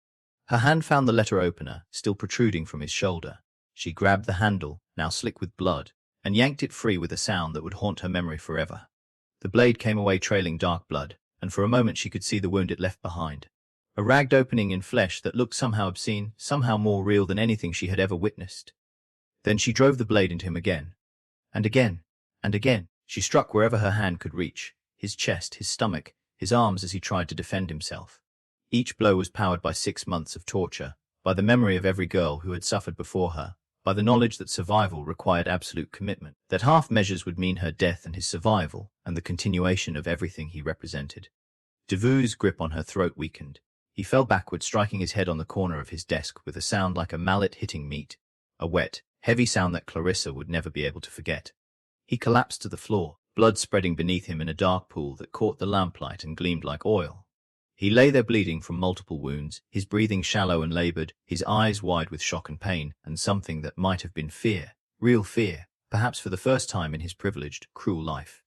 Her hand found the letter opener, still protruding from his shoulder. She grabbed the handle, now slick with blood, and yanked it free with a sound that would haunt her memory forever. The blade came away trailing dark blood, and for a moment she could see the wound it left behind. A ragged opening in flesh that looked somehow obscene, somehow more real than anything she had ever witnessed. Then she drove the blade into him again. And again. And again. She struck wherever her hand could reach, his chest, his stomach, his arms as he tried to defend himself. Each blow was powered by 6 months of torture, by the memory of every girl who had suffered before her, by the knowledge that survival required absolute commitment, that half measures would mean her death and his survival, and the continuation of everything he represented. Devou's grip on her throat weakened. He fell backward, striking his head on the corner of his desk with a sound like a mallet hitting meat, a wet, heavy sound that Clarissa would never be able to forget. He collapsed to the floor, blood spreading beneath him in a dark pool that caught the lamplight and gleamed like oil. He lay there bleeding from multiple wounds, his breathing shallow and labored, his eyes wide with shock and pain, and something that might have been fear, real fear, perhaps for the first time in his privileged, cruel life.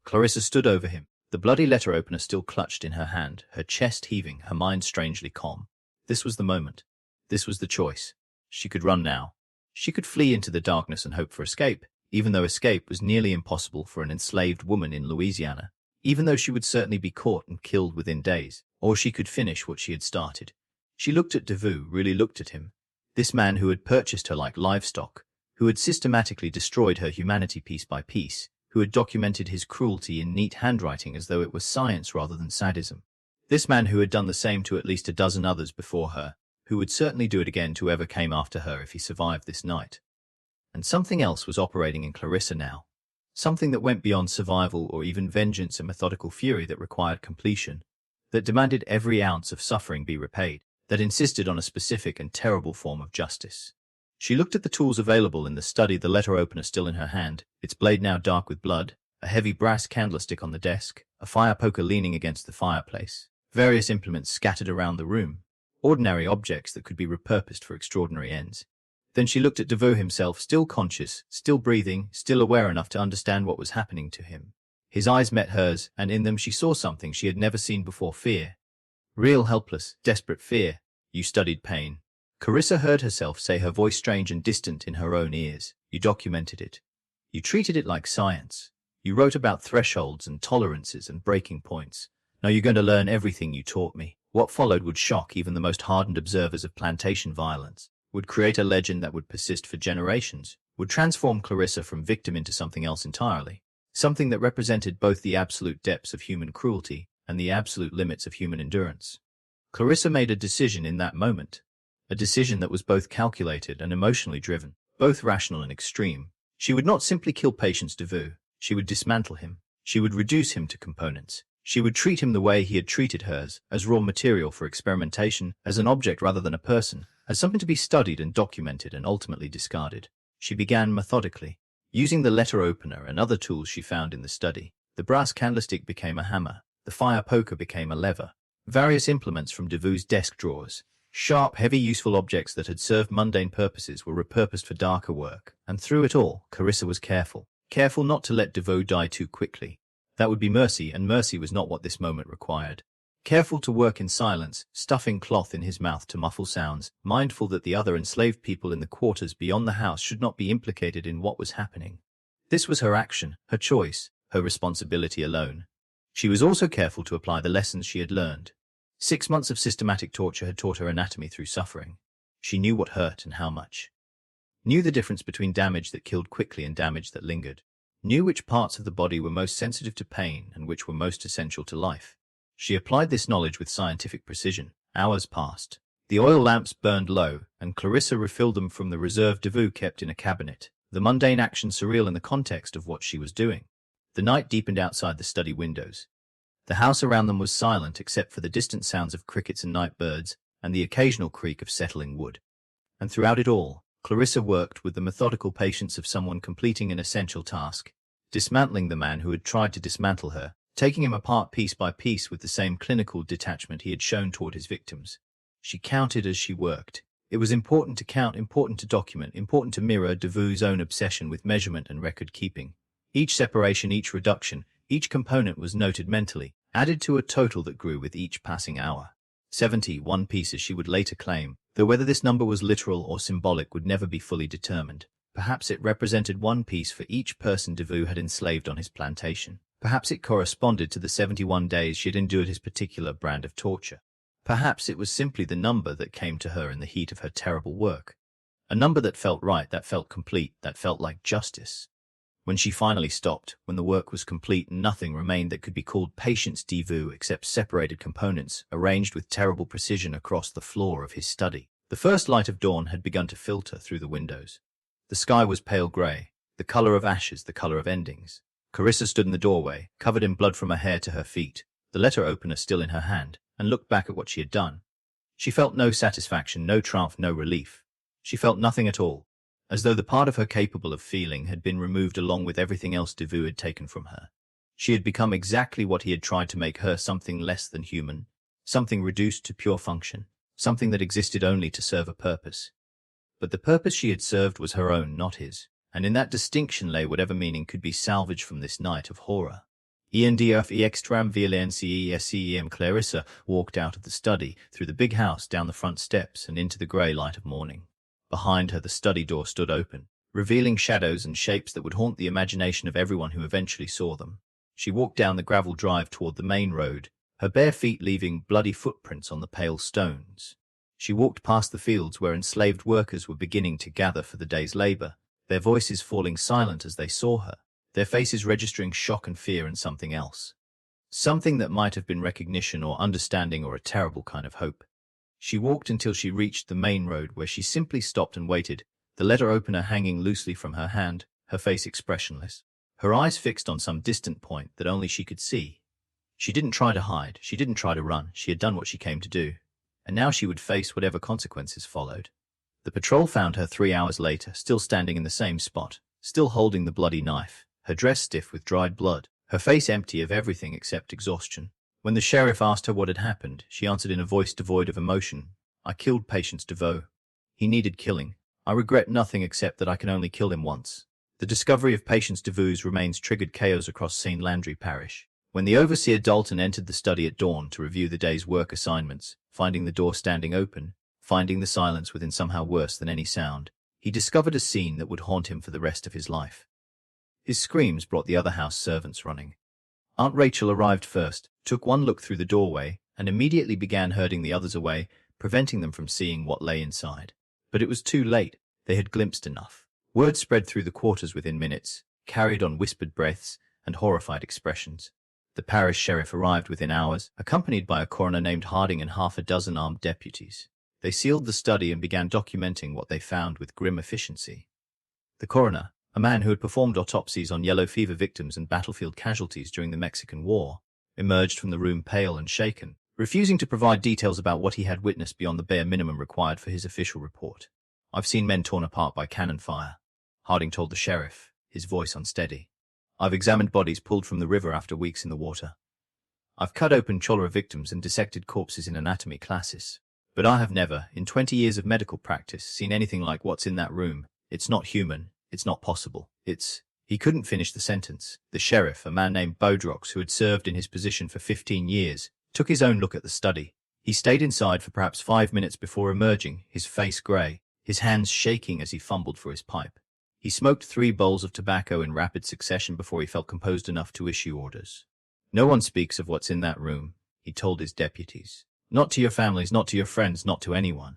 Clarissa stood over him, the bloody letter opener still clutched in her hand, her chest heaving, her mind strangely calm. This was the moment. This was the choice. She could run now. She could flee into the darkness and hope for escape, even though escape was nearly impossible for an enslaved woman in Louisiana, even though she would certainly be caught and killed within days. Or she could finish what she had started. She looked at Devou, really looked at him. This man who had purchased her like livestock, who had systematically destroyed her humanity piece by piece, who had documented his cruelty in neat handwriting as though it was science rather than sadism. This man who had done the same to at least a dozen others before her, who would certainly do it again to whoever came after her if he survived this night. And something else was operating in Clarissa now. Something that went beyond survival or even vengeance, a methodical fury that required completion, that demanded every ounce of suffering be repaid, that insisted on a specific and terrible form of justice. She looked at the tools available in the study, the letter opener still in her hand, its blade now dark with blood, a heavy brass candlestick on the desk, a fire poker leaning against the fireplace, various implements scattered around the room, ordinary objects that could be repurposed for extraordinary ends. Then she looked at Devou himself, still conscious, still breathing, still aware enough to understand what was happening to him. His eyes met hers, and in them she saw something she had never seen before: fear. Real, helpless, desperate fear. You studied pain. Clarissa heard herself say, her voice strange and distant in her own ears. You documented it. You treated it like science. You wrote about thresholds and tolerances and breaking points. Now you're going to learn everything you taught me. What followed would shock even the most hardened observers of plantation violence, would create a legend that would persist for generations, would transform Clarissa from victim into something else entirely. Something that represented both the absolute depths of human cruelty and the absolute limits of human endurance. Clarissa made a decision in that moment. A decision that was both calculated and emotionally driven, both rational and extreme. She would not simply kill Patience Devou. She would dismantle him. She would reduce him to components. She would treat him the way he had treated hers, as raw material for experimentation, as an object rather than a person, as something to be studied and documented and ultimately discarded. She began methodically, using the letter opener and other tools she found in the study. The brass candlestick became a hammer. The fire poker became a lever. Various implements from Devou's desk drawers, sharp, heavy, useful objects that had served mundane purposes, were repurposed for darker work. And through it all, Clarissa was careful. Careful not to let Devou die too quickly. That would be mercy, and mercy was not what this moment required. careful to work in silence, stuffing cloth in his mouth to muffle sounds, mindful that the other enslaved people in the quarters beyond the house should not be implicated in what was happening. This was her action, her choice, her responsibility alone. She was also careful to apply the lessons she had learned. 6 months of systematic torture had taught her anatomy through suffering. She knew what hurt and how much. Knew the difference between damage that killed quickly and damage that lingered. Knew which parts of the body were most sensitive to pain and which were most essential to life. She applied this knowledge with scientific precision. Hours passed. The oil lamps burned low, and Clarissa refilled them from the reserve de vue kept in a cabinet, the mundane action surreal in the context of what she was doing. The night deepened outside the study windows. The house around them was silent except for the distant sounds of crickets and night birds, and the occasional creak of settling wood. And throughout it all, Clarissa worked with the methodical patience of someone completing an essential task, dismantling the man who had tried to dismantle her, taking him apart piece by piece with the same clinical detachment he had shown toward his victims. She counted as she worked. It was important to count, important to document, important to mirror de Vue's own obsession with measurement and record-keeping. Each separation, each reduction, each component was noted mentally, added to a total that grew with each passing hour. 71 pieces she would later claim, though whether this number was literal or symbolic would never be fully determined. Perhaps it represented one piece for each person de Vue had enslaved on his plantation. Perhaps it corresponded to the 71 days she had endured his particular brand of torture. Perhaps it was simply the number that came to her in the heat of her terrible work. A number that felt right, that felt complete, that felt like justice. When she finally stopped, when the work was complete and nothing remained that could be called patience de Vue except separated components, arranged with terrible precision across the floor of his study, the first light of dawn had begun to filter through the windows. The sky was pale grey, the colour of ashes, the colour of endings. Clarissa stood in the doorway, covered in blood from her hair to her feet, the letter opener still in her hand, and looked back at what she had done. She felt no satisfaction, no triumph, no relief. She felt nothing at all, as though the part of her capable of feeling had been removed along with everything else de Vue had taken from her. She had become exactly what he had tried to make her, something less than human, something reduced to pure function, something that existed only to serve a purpose. But the purpose she had served was her own, not his, and in that distinction lay whatever meaning could be salvaged from this night of horror. Extram violence Clarissa walked out of the study, through the big house, down the front steps, and into the grey light of morning. Behind her the study door stood open, revealing shadows and shapes that would haunt the imagination of everyone who eventually saw them. She walked down the gravel drive toward the main road, her bare feet leaving bloody footprints on the pale stones. She walked past the fields where enslaved workers were beginning to gather for the day's labor, their voices falling silent as they saw her, their faces registering shock and fear and something else. Something that might have been recognition or understanding or a terrible kind of hope. She walked until she reached the main road, where she simply stopped and waited, the letter opener hanging loosely from her hand, her face expressionless, her eyes fixed on some distant point that only she could see. She didn't try to hide, she didn't try to run, she had done what she came to do, and now she would face whatever consequences followed. The patrol found her 3 hours later, still standing in the same spot, still holding the bloody knife, her dress stiff with dried blood, her face empty of everything except exhaustion. When the sheriff asked her what had happened, she answered in a voice devoid of emotion, "I killed Patience de Vue. He needed killing. I regret nothing except that I can only kill him once." The discovery of Patience de Vue's remains triggered chaos across St. Landry Parish. When the overseer Dalton entered the study at dawn to review the day's work assignments, finding the door standing open, finding the silence within somehow worse than any sound, he discovered a scene that would haunt him for the rest of his life. His screams brought the other house servants running. Aunt Rachel arrived first, took one look through the doorway, and immediately began herding the others away, preventing them from seeing what lay inside. But it was too late. They had glimpsed enough. Word spread through the quarters within minutes, carried on whispered breaths and horrified expressions. The parish sheriff arrived within hours, accompanied by a coroner named Harding and half a dozen armed deputies. They sealed the study and began documenting what they found with grim efficiency. The coroner, a man who had performed autopsies on yellow fever victims and battlefield casualties during the Mexican War, emerged from the room pale and shaken, refusing to provide details about what he had witnessed beyond the bare minimum required for his official report. "I've seen men torn apart by cannon fire," Harding told the sheriff, his voice unsteady. "I've examined bodies pulled from the river after weeks in the water. I've cut open cholera victims and dissected corpses in anatomy classes. But I have never, in 20 years of medical practice, seen anything like what's in that room. It's not human. It's not possible. It's—" He couldn't finish the sentence. The sheriff, a man named Bodrox, who had served in his position for 15 years, took his own look at the study. He stayed inside for perhaps 5 minutes before emerging, his face grey, his hands shaking as he fumbled for his pipe. He smoked 3 bowls of tobacco in rapid succession before he felt composed enough to issue orders. "No one speaks of what's in that room," he told his deputies. "Not to your families, not to your friends, not to anyone.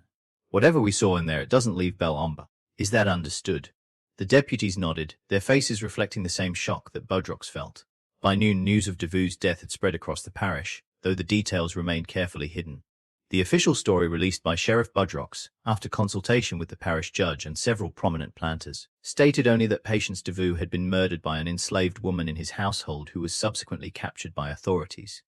Whatever we saw in there, it doesn't leave Belle Ombre. Is that understood?" The deputies nodded, their faces reflecting the same shock that Budrox felt. By noon, news of Devue's death had spread across the parish, though the details remained carefully hidden. The official story released by Sheriff Budrox, after consultation with the parish judge and several prominent planters, stated only that Patience Devue had been murdered by an enslaved woman in his household who was subsequently captured by authorities.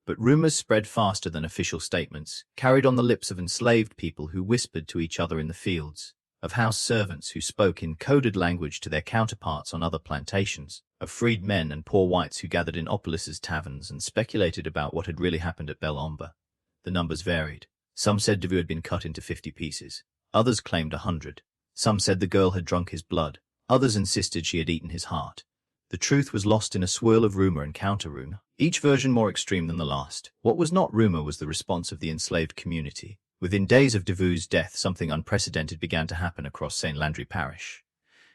But rumors spread faster than official statements, carried on the lips of enslaved people who whispered to each other in the fields, of house servants who spoke in coded language to their counterparts on other plantations, of freed men and poor whites who gathered in Opolis's taverns and speculated about what had really happened at Belle Ombre. The numbers varied. Some said Devue had been cut into 50 pieces. Others claimed 100. Some said the girl had drunk his blood. Others insisted she had eaten his heart. The truth was lost in a swirl of rumor and counter-rumor, each version more extreme than the last. What was not rumor was the response of the enslaved community. Within days of Devue's death, something unprecedented began to happen across St. Landry Parish.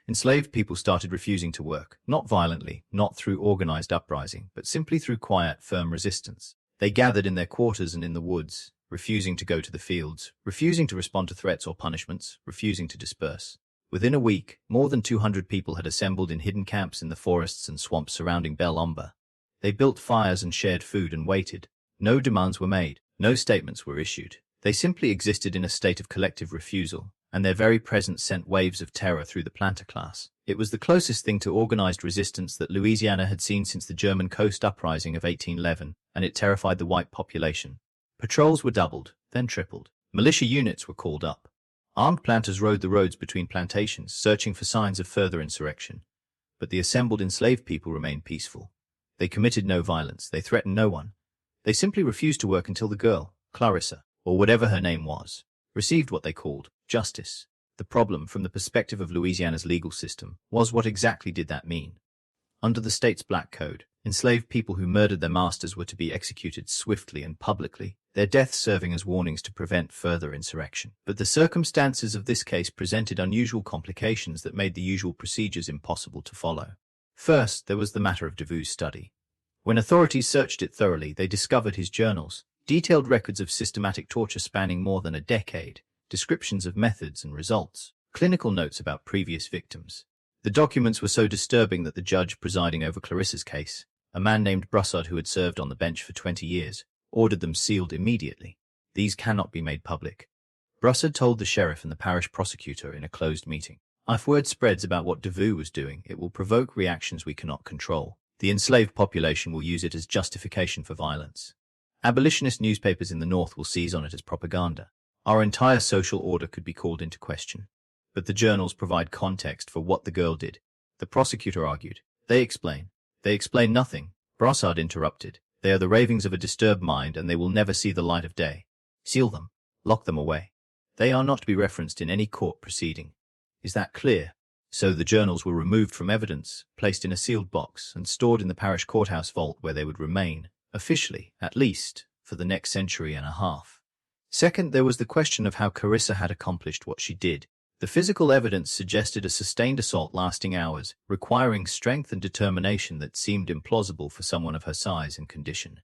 Enslaved people started refusing to work, not violently, not through organized uprising, but simply through quiet, firm resistance. They gathered in their quarters and in the woods, refusing to go to the fields, refusing to respond to threats or punishments, refusing to disperse. Within a week, more than 200 people had assembled in hidden camps in the forests and swamps surrounding Belle Ombre. They built fires and shared food and waited. No demands were made, no statements were issued. They simply existed in a state of collective refusal, and their very presence sent waves of terror through the planter class. It was the closest thing to organized resistance that Louisiana had seen since the German Coast Uprising of 1811, and it terrified the white population. Patrols were doubled, then tripled. Militia units were called up. Armed planters rode the roads between plantations, searching for signs of further insurrection. But the assembled enslaved people remained peaceful. They committed no violence, they threatened no one. They simply refused to work until the girl, Clarissa, or whatever her name was, received what they called justice. The problem, from the perspective of Louisiana's legal system, was what exactly did that mean? Under the state's Black Code, enslaved people who murdered their masters were to be executed swiftly and publicly, their deaths serving as warnings to prevent further insurrection. But the circumstances of this case presented unusual complications that made the usual procedures impossible to follow. First, there was the matter of Devue's study. When authorities searched it thoroughly, they discovered his journals, detailed records of systematic torture spanning more than a decade, descriptions of methods and results, clinical notes about previous victims. The documents were so disturbing that the judge presiding over Clarissa's case, a man named Broussard who had served on the bench for 20 years, ordered them sealed immediately. These cannot be made public. Broussard told the sheriff and the parish prosecutor in a closed meeting, "If word spreads about what Devue was doing, it will provoke reactions we cannot control. The enslaved population will use it as justification for violence. Abolitionist newspapers in the North will seize on it as propaganda. Our entire social order could be called into question." But the journals provide context for what the girl did. The prosecutor argued. They explain nothing. Broussard interrupted. They are the ravings of a disturbed mind, and they will never see the light of day. Seal them. Lock them away. They are not to be referenced in any court proceeding. Is that clear? So the journals were removed from evidence, placed in a sealed box, and stored in the parish courthouse vault where they would remain, officially, at least, for the next century and a half. Second, there was the question of how Clarissa had accomplished what she did. The physical evidence suggested a sustained assault lasting hours, requiring strength and determination that seemed implausible for someone of her size and condition.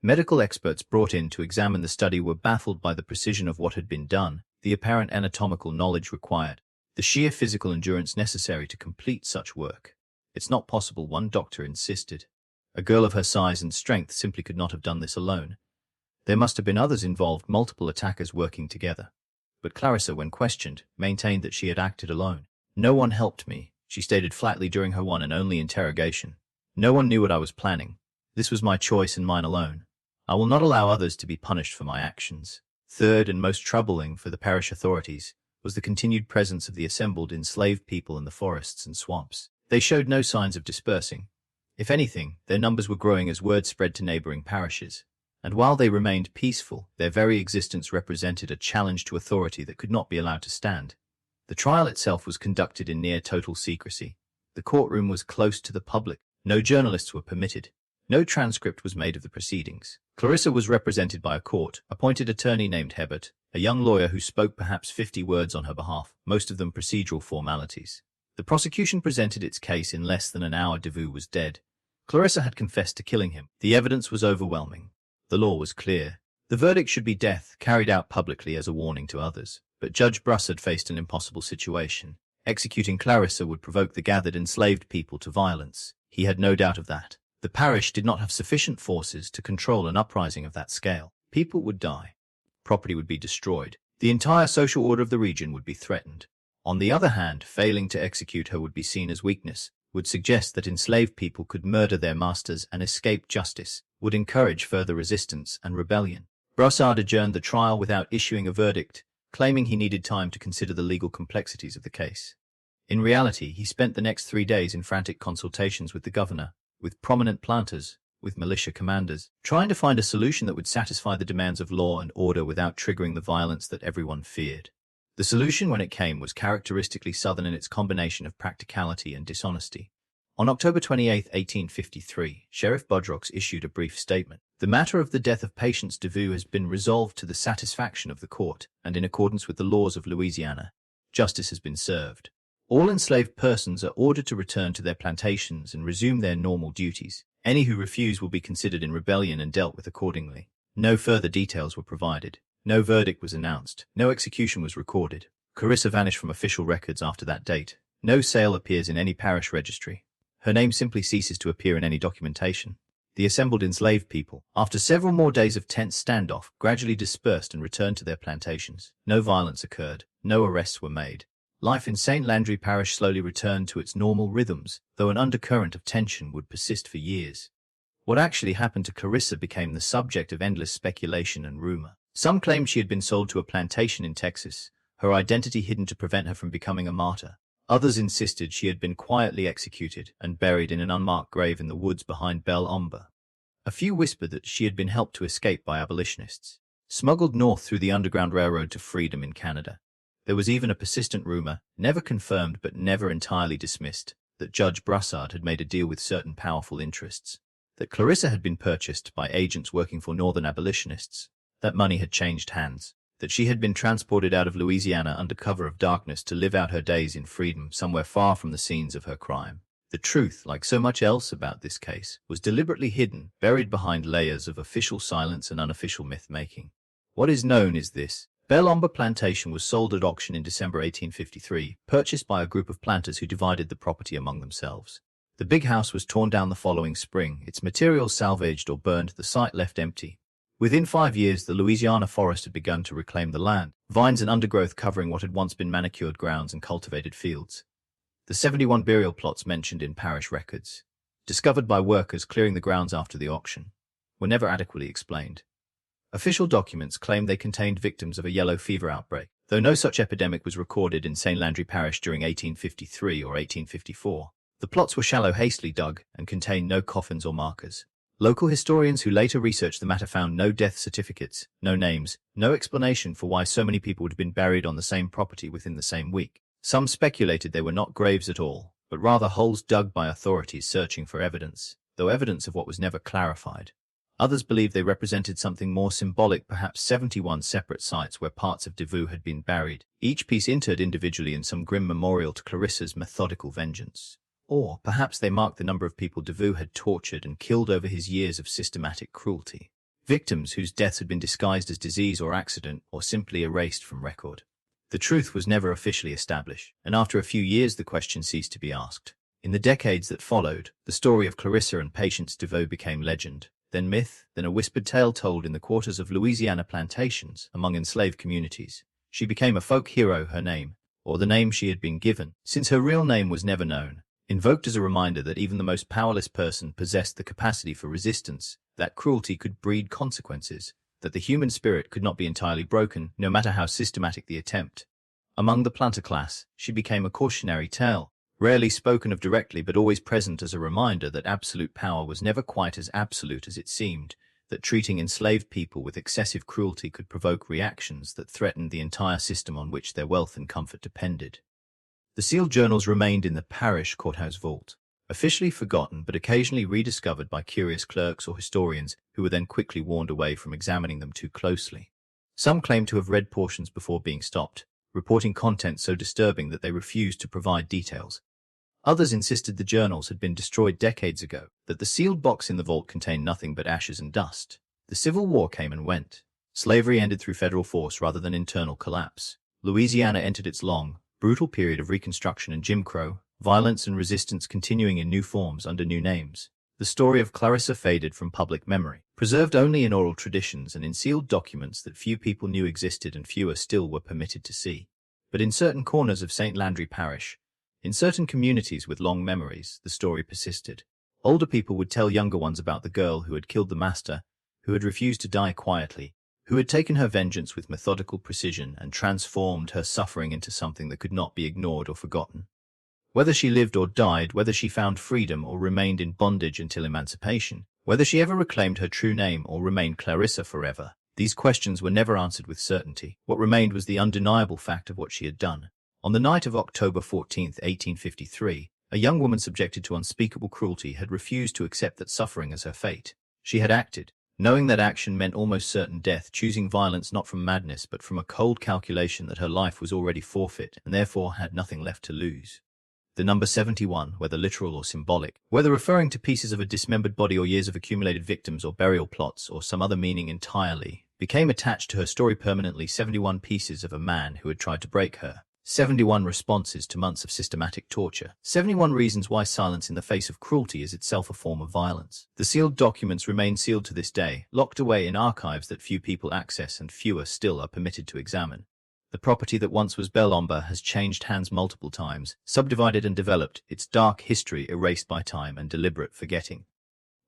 Medical experts brought in to examine the study were baffled by the precision of what had been done, the apparent anatomical knowledge required, the sheer physical endurance necessary to complete such work. "It's not possible," one doctor insisted. "A girl of her size and strength simply could not have done this alone. There must have been others involved, multiple attackers working together." But Clarissa, when questioned, maintained that she had acted alone. "No one helped me," she stated flatly during her one and only interrogation. "No one knew what I was planning. This was my choice and mine alone. I will not allow others to be punished for my actions." Third, and most troubling for the parish authorities, was the continued presence of the assembled enslaved people in the forests and swamps. They showed no signs of dispersing. If anything, their numbers were growing as word spread to neighboring parishes. And while they remained peaceful, their very existence represented a challenge to authority that could not be allowed to stand. The trial itself was conducted in near total secrecy. The courtroom was close to the public. No journalists were permitted. No transcript was made of the proceedings. Clarissa was represented by a court-appointed attorney named Hebert, a young lawyer who spoke perhaps 50 words on her behalf, most of them procedural formalities. The prosecution presented its case in less than an hour. Deveau was dead. Clarissa had confessed to killing him. The evidence was overwhelming. The law was clear. The verdict should be death, carried out publicly as a warning to others. But Judge Brassard faced an impossible situation. Executing Clarissa would provoke the gathered enslaved people to violence. He had no doubt of that. The parish did not have sufficient forces to control an uprising of that scale. People would die. Property would be destroyed. The entire social order of the region would be threatened. On the other hand, failing to execute her would be seen as weakness, would suggest that enslaved people could murder their masters and escape justice, would encourage further resistance and rebellion. Brassard adjourned the trial without issuing a verdict, claiming he needed time to consider the legal complexities of the case. In reality, he spent the next 3 days in frantic consultations with the governor, with prominent planters, with militia commanders, trying to find a solution that would satisfy the demands of law and order without triggering the violence that everyone feared. The solution, when it came, was characteristically Southern in its combination of practicality and dishonesty. On October 28, 1853, Sheriff Budrocks issued a brief statement. The matter of the death of Patience Deveau has been resolved to the satisfaction of the court, and in accordance with the laws of Louisiana, justice has been served. All enslaved persons are ordered to return to their plantations and resume their normal duties. Any who refuse will be considered in rebellion and dealt with accordingly. No further details were provided. No verdict was announced. No execution was recorded. Clarissa vanished from official records after that date. No sale appears in any parish registry. Her name simply ceases to appear in any documentation. The assembled enslaved people, after several more days of tense standoff, gradually dispersed and returned to their plantations. No violence occurred. No arrests were made. Life in St. Landry Parish slowly returned to its normal rhythms, though an undercurrent of tension would persist for years. What actually happened to Clarissa became the subject of endless speculation and rumor. Some claimed she had been sold to a plantation in Texas, her identity hidden to prevent her from becoming a martyr. Others insisted she had been quietly executed and buried in an unmarked grave in the woods behind Belle Ombre. A few whispered that she had been helped to escape by abolitionists, smuggled north through the Underground Railroad to freedom in Canada. There was even a persistent rumor, never confirmed but never entirely dismissed, that Judge Brassard had made a deal with certain powerful interests, that Clarissa had been purchased by agents working for Northern abolitionists, that money had changed hands, that she had been transported out of Louisiana under cover of darkness to live out her days in freedom somewhere far from the scenes of her crime. The truth, like so much else about this case, was deliberately hidden, buried behind layers of official silence and unofficial myth-making. What is known is this. Belle Ombre Plantation was sold at auction in December 1853, purchased by a group of planters who divided the property among themselves. The big house was torn down the following spring, its materials salvaged or burned, the site left empty. Within 5 years, the Louisiana forest had begun to reclaim the land, vines and undergrowth covering what had once been manicured grounds and cultivated fields. The 71 burial plots mentioned in parish records, discovered by workers clearing the grounds after the auction, were never adequately explained. Official documents claimed they contained victims of a yellow fever outbreak, though no such epidemic was recorded in St. Landry Parish during 1853 or 1854. The plots were shallow, hastily dug, and contained no coffins or markers. Local historians who later researched the matter found no death certificates, no names, no explanation for why so many people had been buried on the same property within the same week. Some speculated they were not graves at all, but rather holes dug by authorities searching for evidence, though evidence of what was never clarified. Others believed they represented something more symbolic, perhaps 71 separate sites where parts of Deveau had been buried, each piece interred individually in some grim memorial to Clarissa's methodical vengeance. Or perhaps they marked the number of people Deveau had tortured and killed over his years of systematic cruelty. Victims whose deaths had been disguised as disease or accident, or simply erased from record. The truth was never officially established, and after a few years the question ceased to be asked. In the decades that followed, the story of Clarissa and Patience Deveau became legend, then myth, then a whispered tale told in the quarters of Louisiana plantations among enslaved communities. She became a folk hero, her name, or the name she had been given, since her real name was never known, invoked as a reminder that even the most powerless person possessed the capacity for resistance, that cruelty could breed consequences, that the human spirit could not be entirely broken, no matter how systematic the attempt. Among the planter class, she became a cautionary tale, rarely spoken of directly but always present as a reminder that absolute power was never quite as absolute as it seemed, that treating enslaved people with excessive cruelty could provoke reactions that threatened the entire system on which their wealth and comfort depended. The sealed journals remained in the parish courthouse vault. officially forgotten but occasionally rediscovered by curious clerks or historians who were then quickly warned away from examining them too closely. Some claim to have read portions before being stopped, reporting content so disturbing that they refused to provide details. Others insisted the journals had been destroyed decades ago, that the sealed box in the vault contained nothing but ashes and dust. The Civil War came and went. Slavery ended through federal force rather than internal collapse. Louisiana entered its long, brutal period of Reconstruction and Jim Crow, violence and resistance continuing in new forms under new names. The story of Clarissa faded from public memory, preserved only in oral traditions and in sealed documents that few people knew existed and fewer still were permitted to see. But in certain corners of St. Landry Parish, in certain communities with long memories, the story persisted. Older people would tell younger ones about the girl who had killed the master, who had refused to die quietly, who had taken her vengeance with methodical precision and transformed her suffering into something that could not be ignored or forgotten. Whether she lived or died, whether she found freedom or remained in bondage until emancipation, whether she ever reclaimed her true name or remained Clarissa forever, these questions were never answered with certainty. What remained was the undeniable fact of what she had done. On the night of October 14, 1853, a young woman subjected to unspeakable cruelty had refused to accept that suffering as her fate. She had acted, knowing that action meant almost certain death, choosing violence not from madness but from a cold calculation that her life was already forfeit and therefore had nothing left to lose. The number 71, whether literal or symbolic, whether referring to pieces of a dismembered body or years of accumulated victims or burial plots or some other meaning entirely, became attached to her story permanently. 71 pieces of a man who had tried to break her. 71 responses to months of systematic torture. 71 reasons why silence in the face of cruelty is itself a form of violence. The sealed documents remain sealed to this day, locked away in archives that few people access and fewer still are permitted to examine. The property that once was Belomba has changed hands multiple times, subdivided and developed, its dark history erased by time and deliberate forgetting.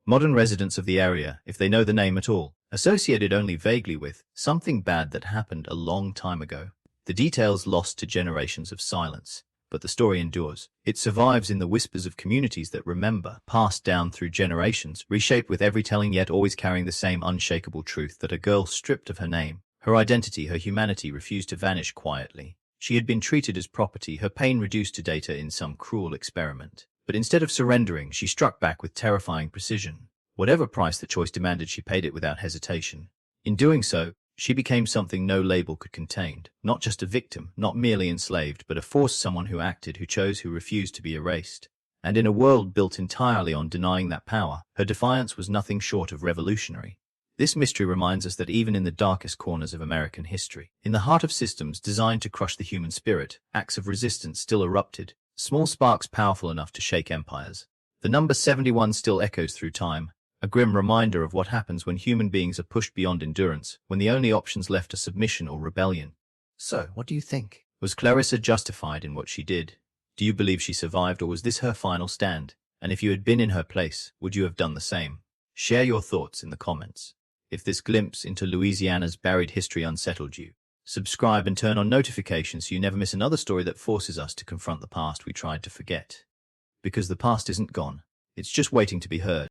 Modern residents of the area, if they know the name at all, associate it only vaguely with something bad that happened a long time ago. The details lost to generations of silence, but the story endures. It survives in the whispers of communities that remember, passed down through generations, reshaped with every telling yet always carrying the same unshakable truth that a girl stripped of her name, her identity, her humanity refused to vanish quietly. She had been treated as property, her pain reduced to data in some cruel experiment. But instead of surrendering, she struck back with terrifying precision. Whatever price the choice demanded, she paid it without hesitation. In doing so, she became something no label could contain, not just a victim, not merely enslaved, but a force, someone who acted, who chose, who refused to be erased. And in a world built entirely on denying that power, her defiance was nothing short of revolutionary. This mystery reminds us that even in the darkest corners of American history, in the heart of systems designed to crush the human spirit, acts of resistance still erupted, small sparks powerful enough to shake empires. The number 71 still echoes through time, a grim reminder of what happens when human beings are pushed beyond endurance, when the only options left are submission or rebellion. So, what do you think? Was Clarissa justified in what she did? Do you believe she survived, or was this her final stand? And if you had been in her place, would you have done the same? Share your thoughts in the comments. If this glimpse into Louisiana's buried history unsettled you, subscribe and turn on notifications so you never miss another story that forces us to confront the past we tried to forget. Because the past isn't gone, it's just waiting to be heard.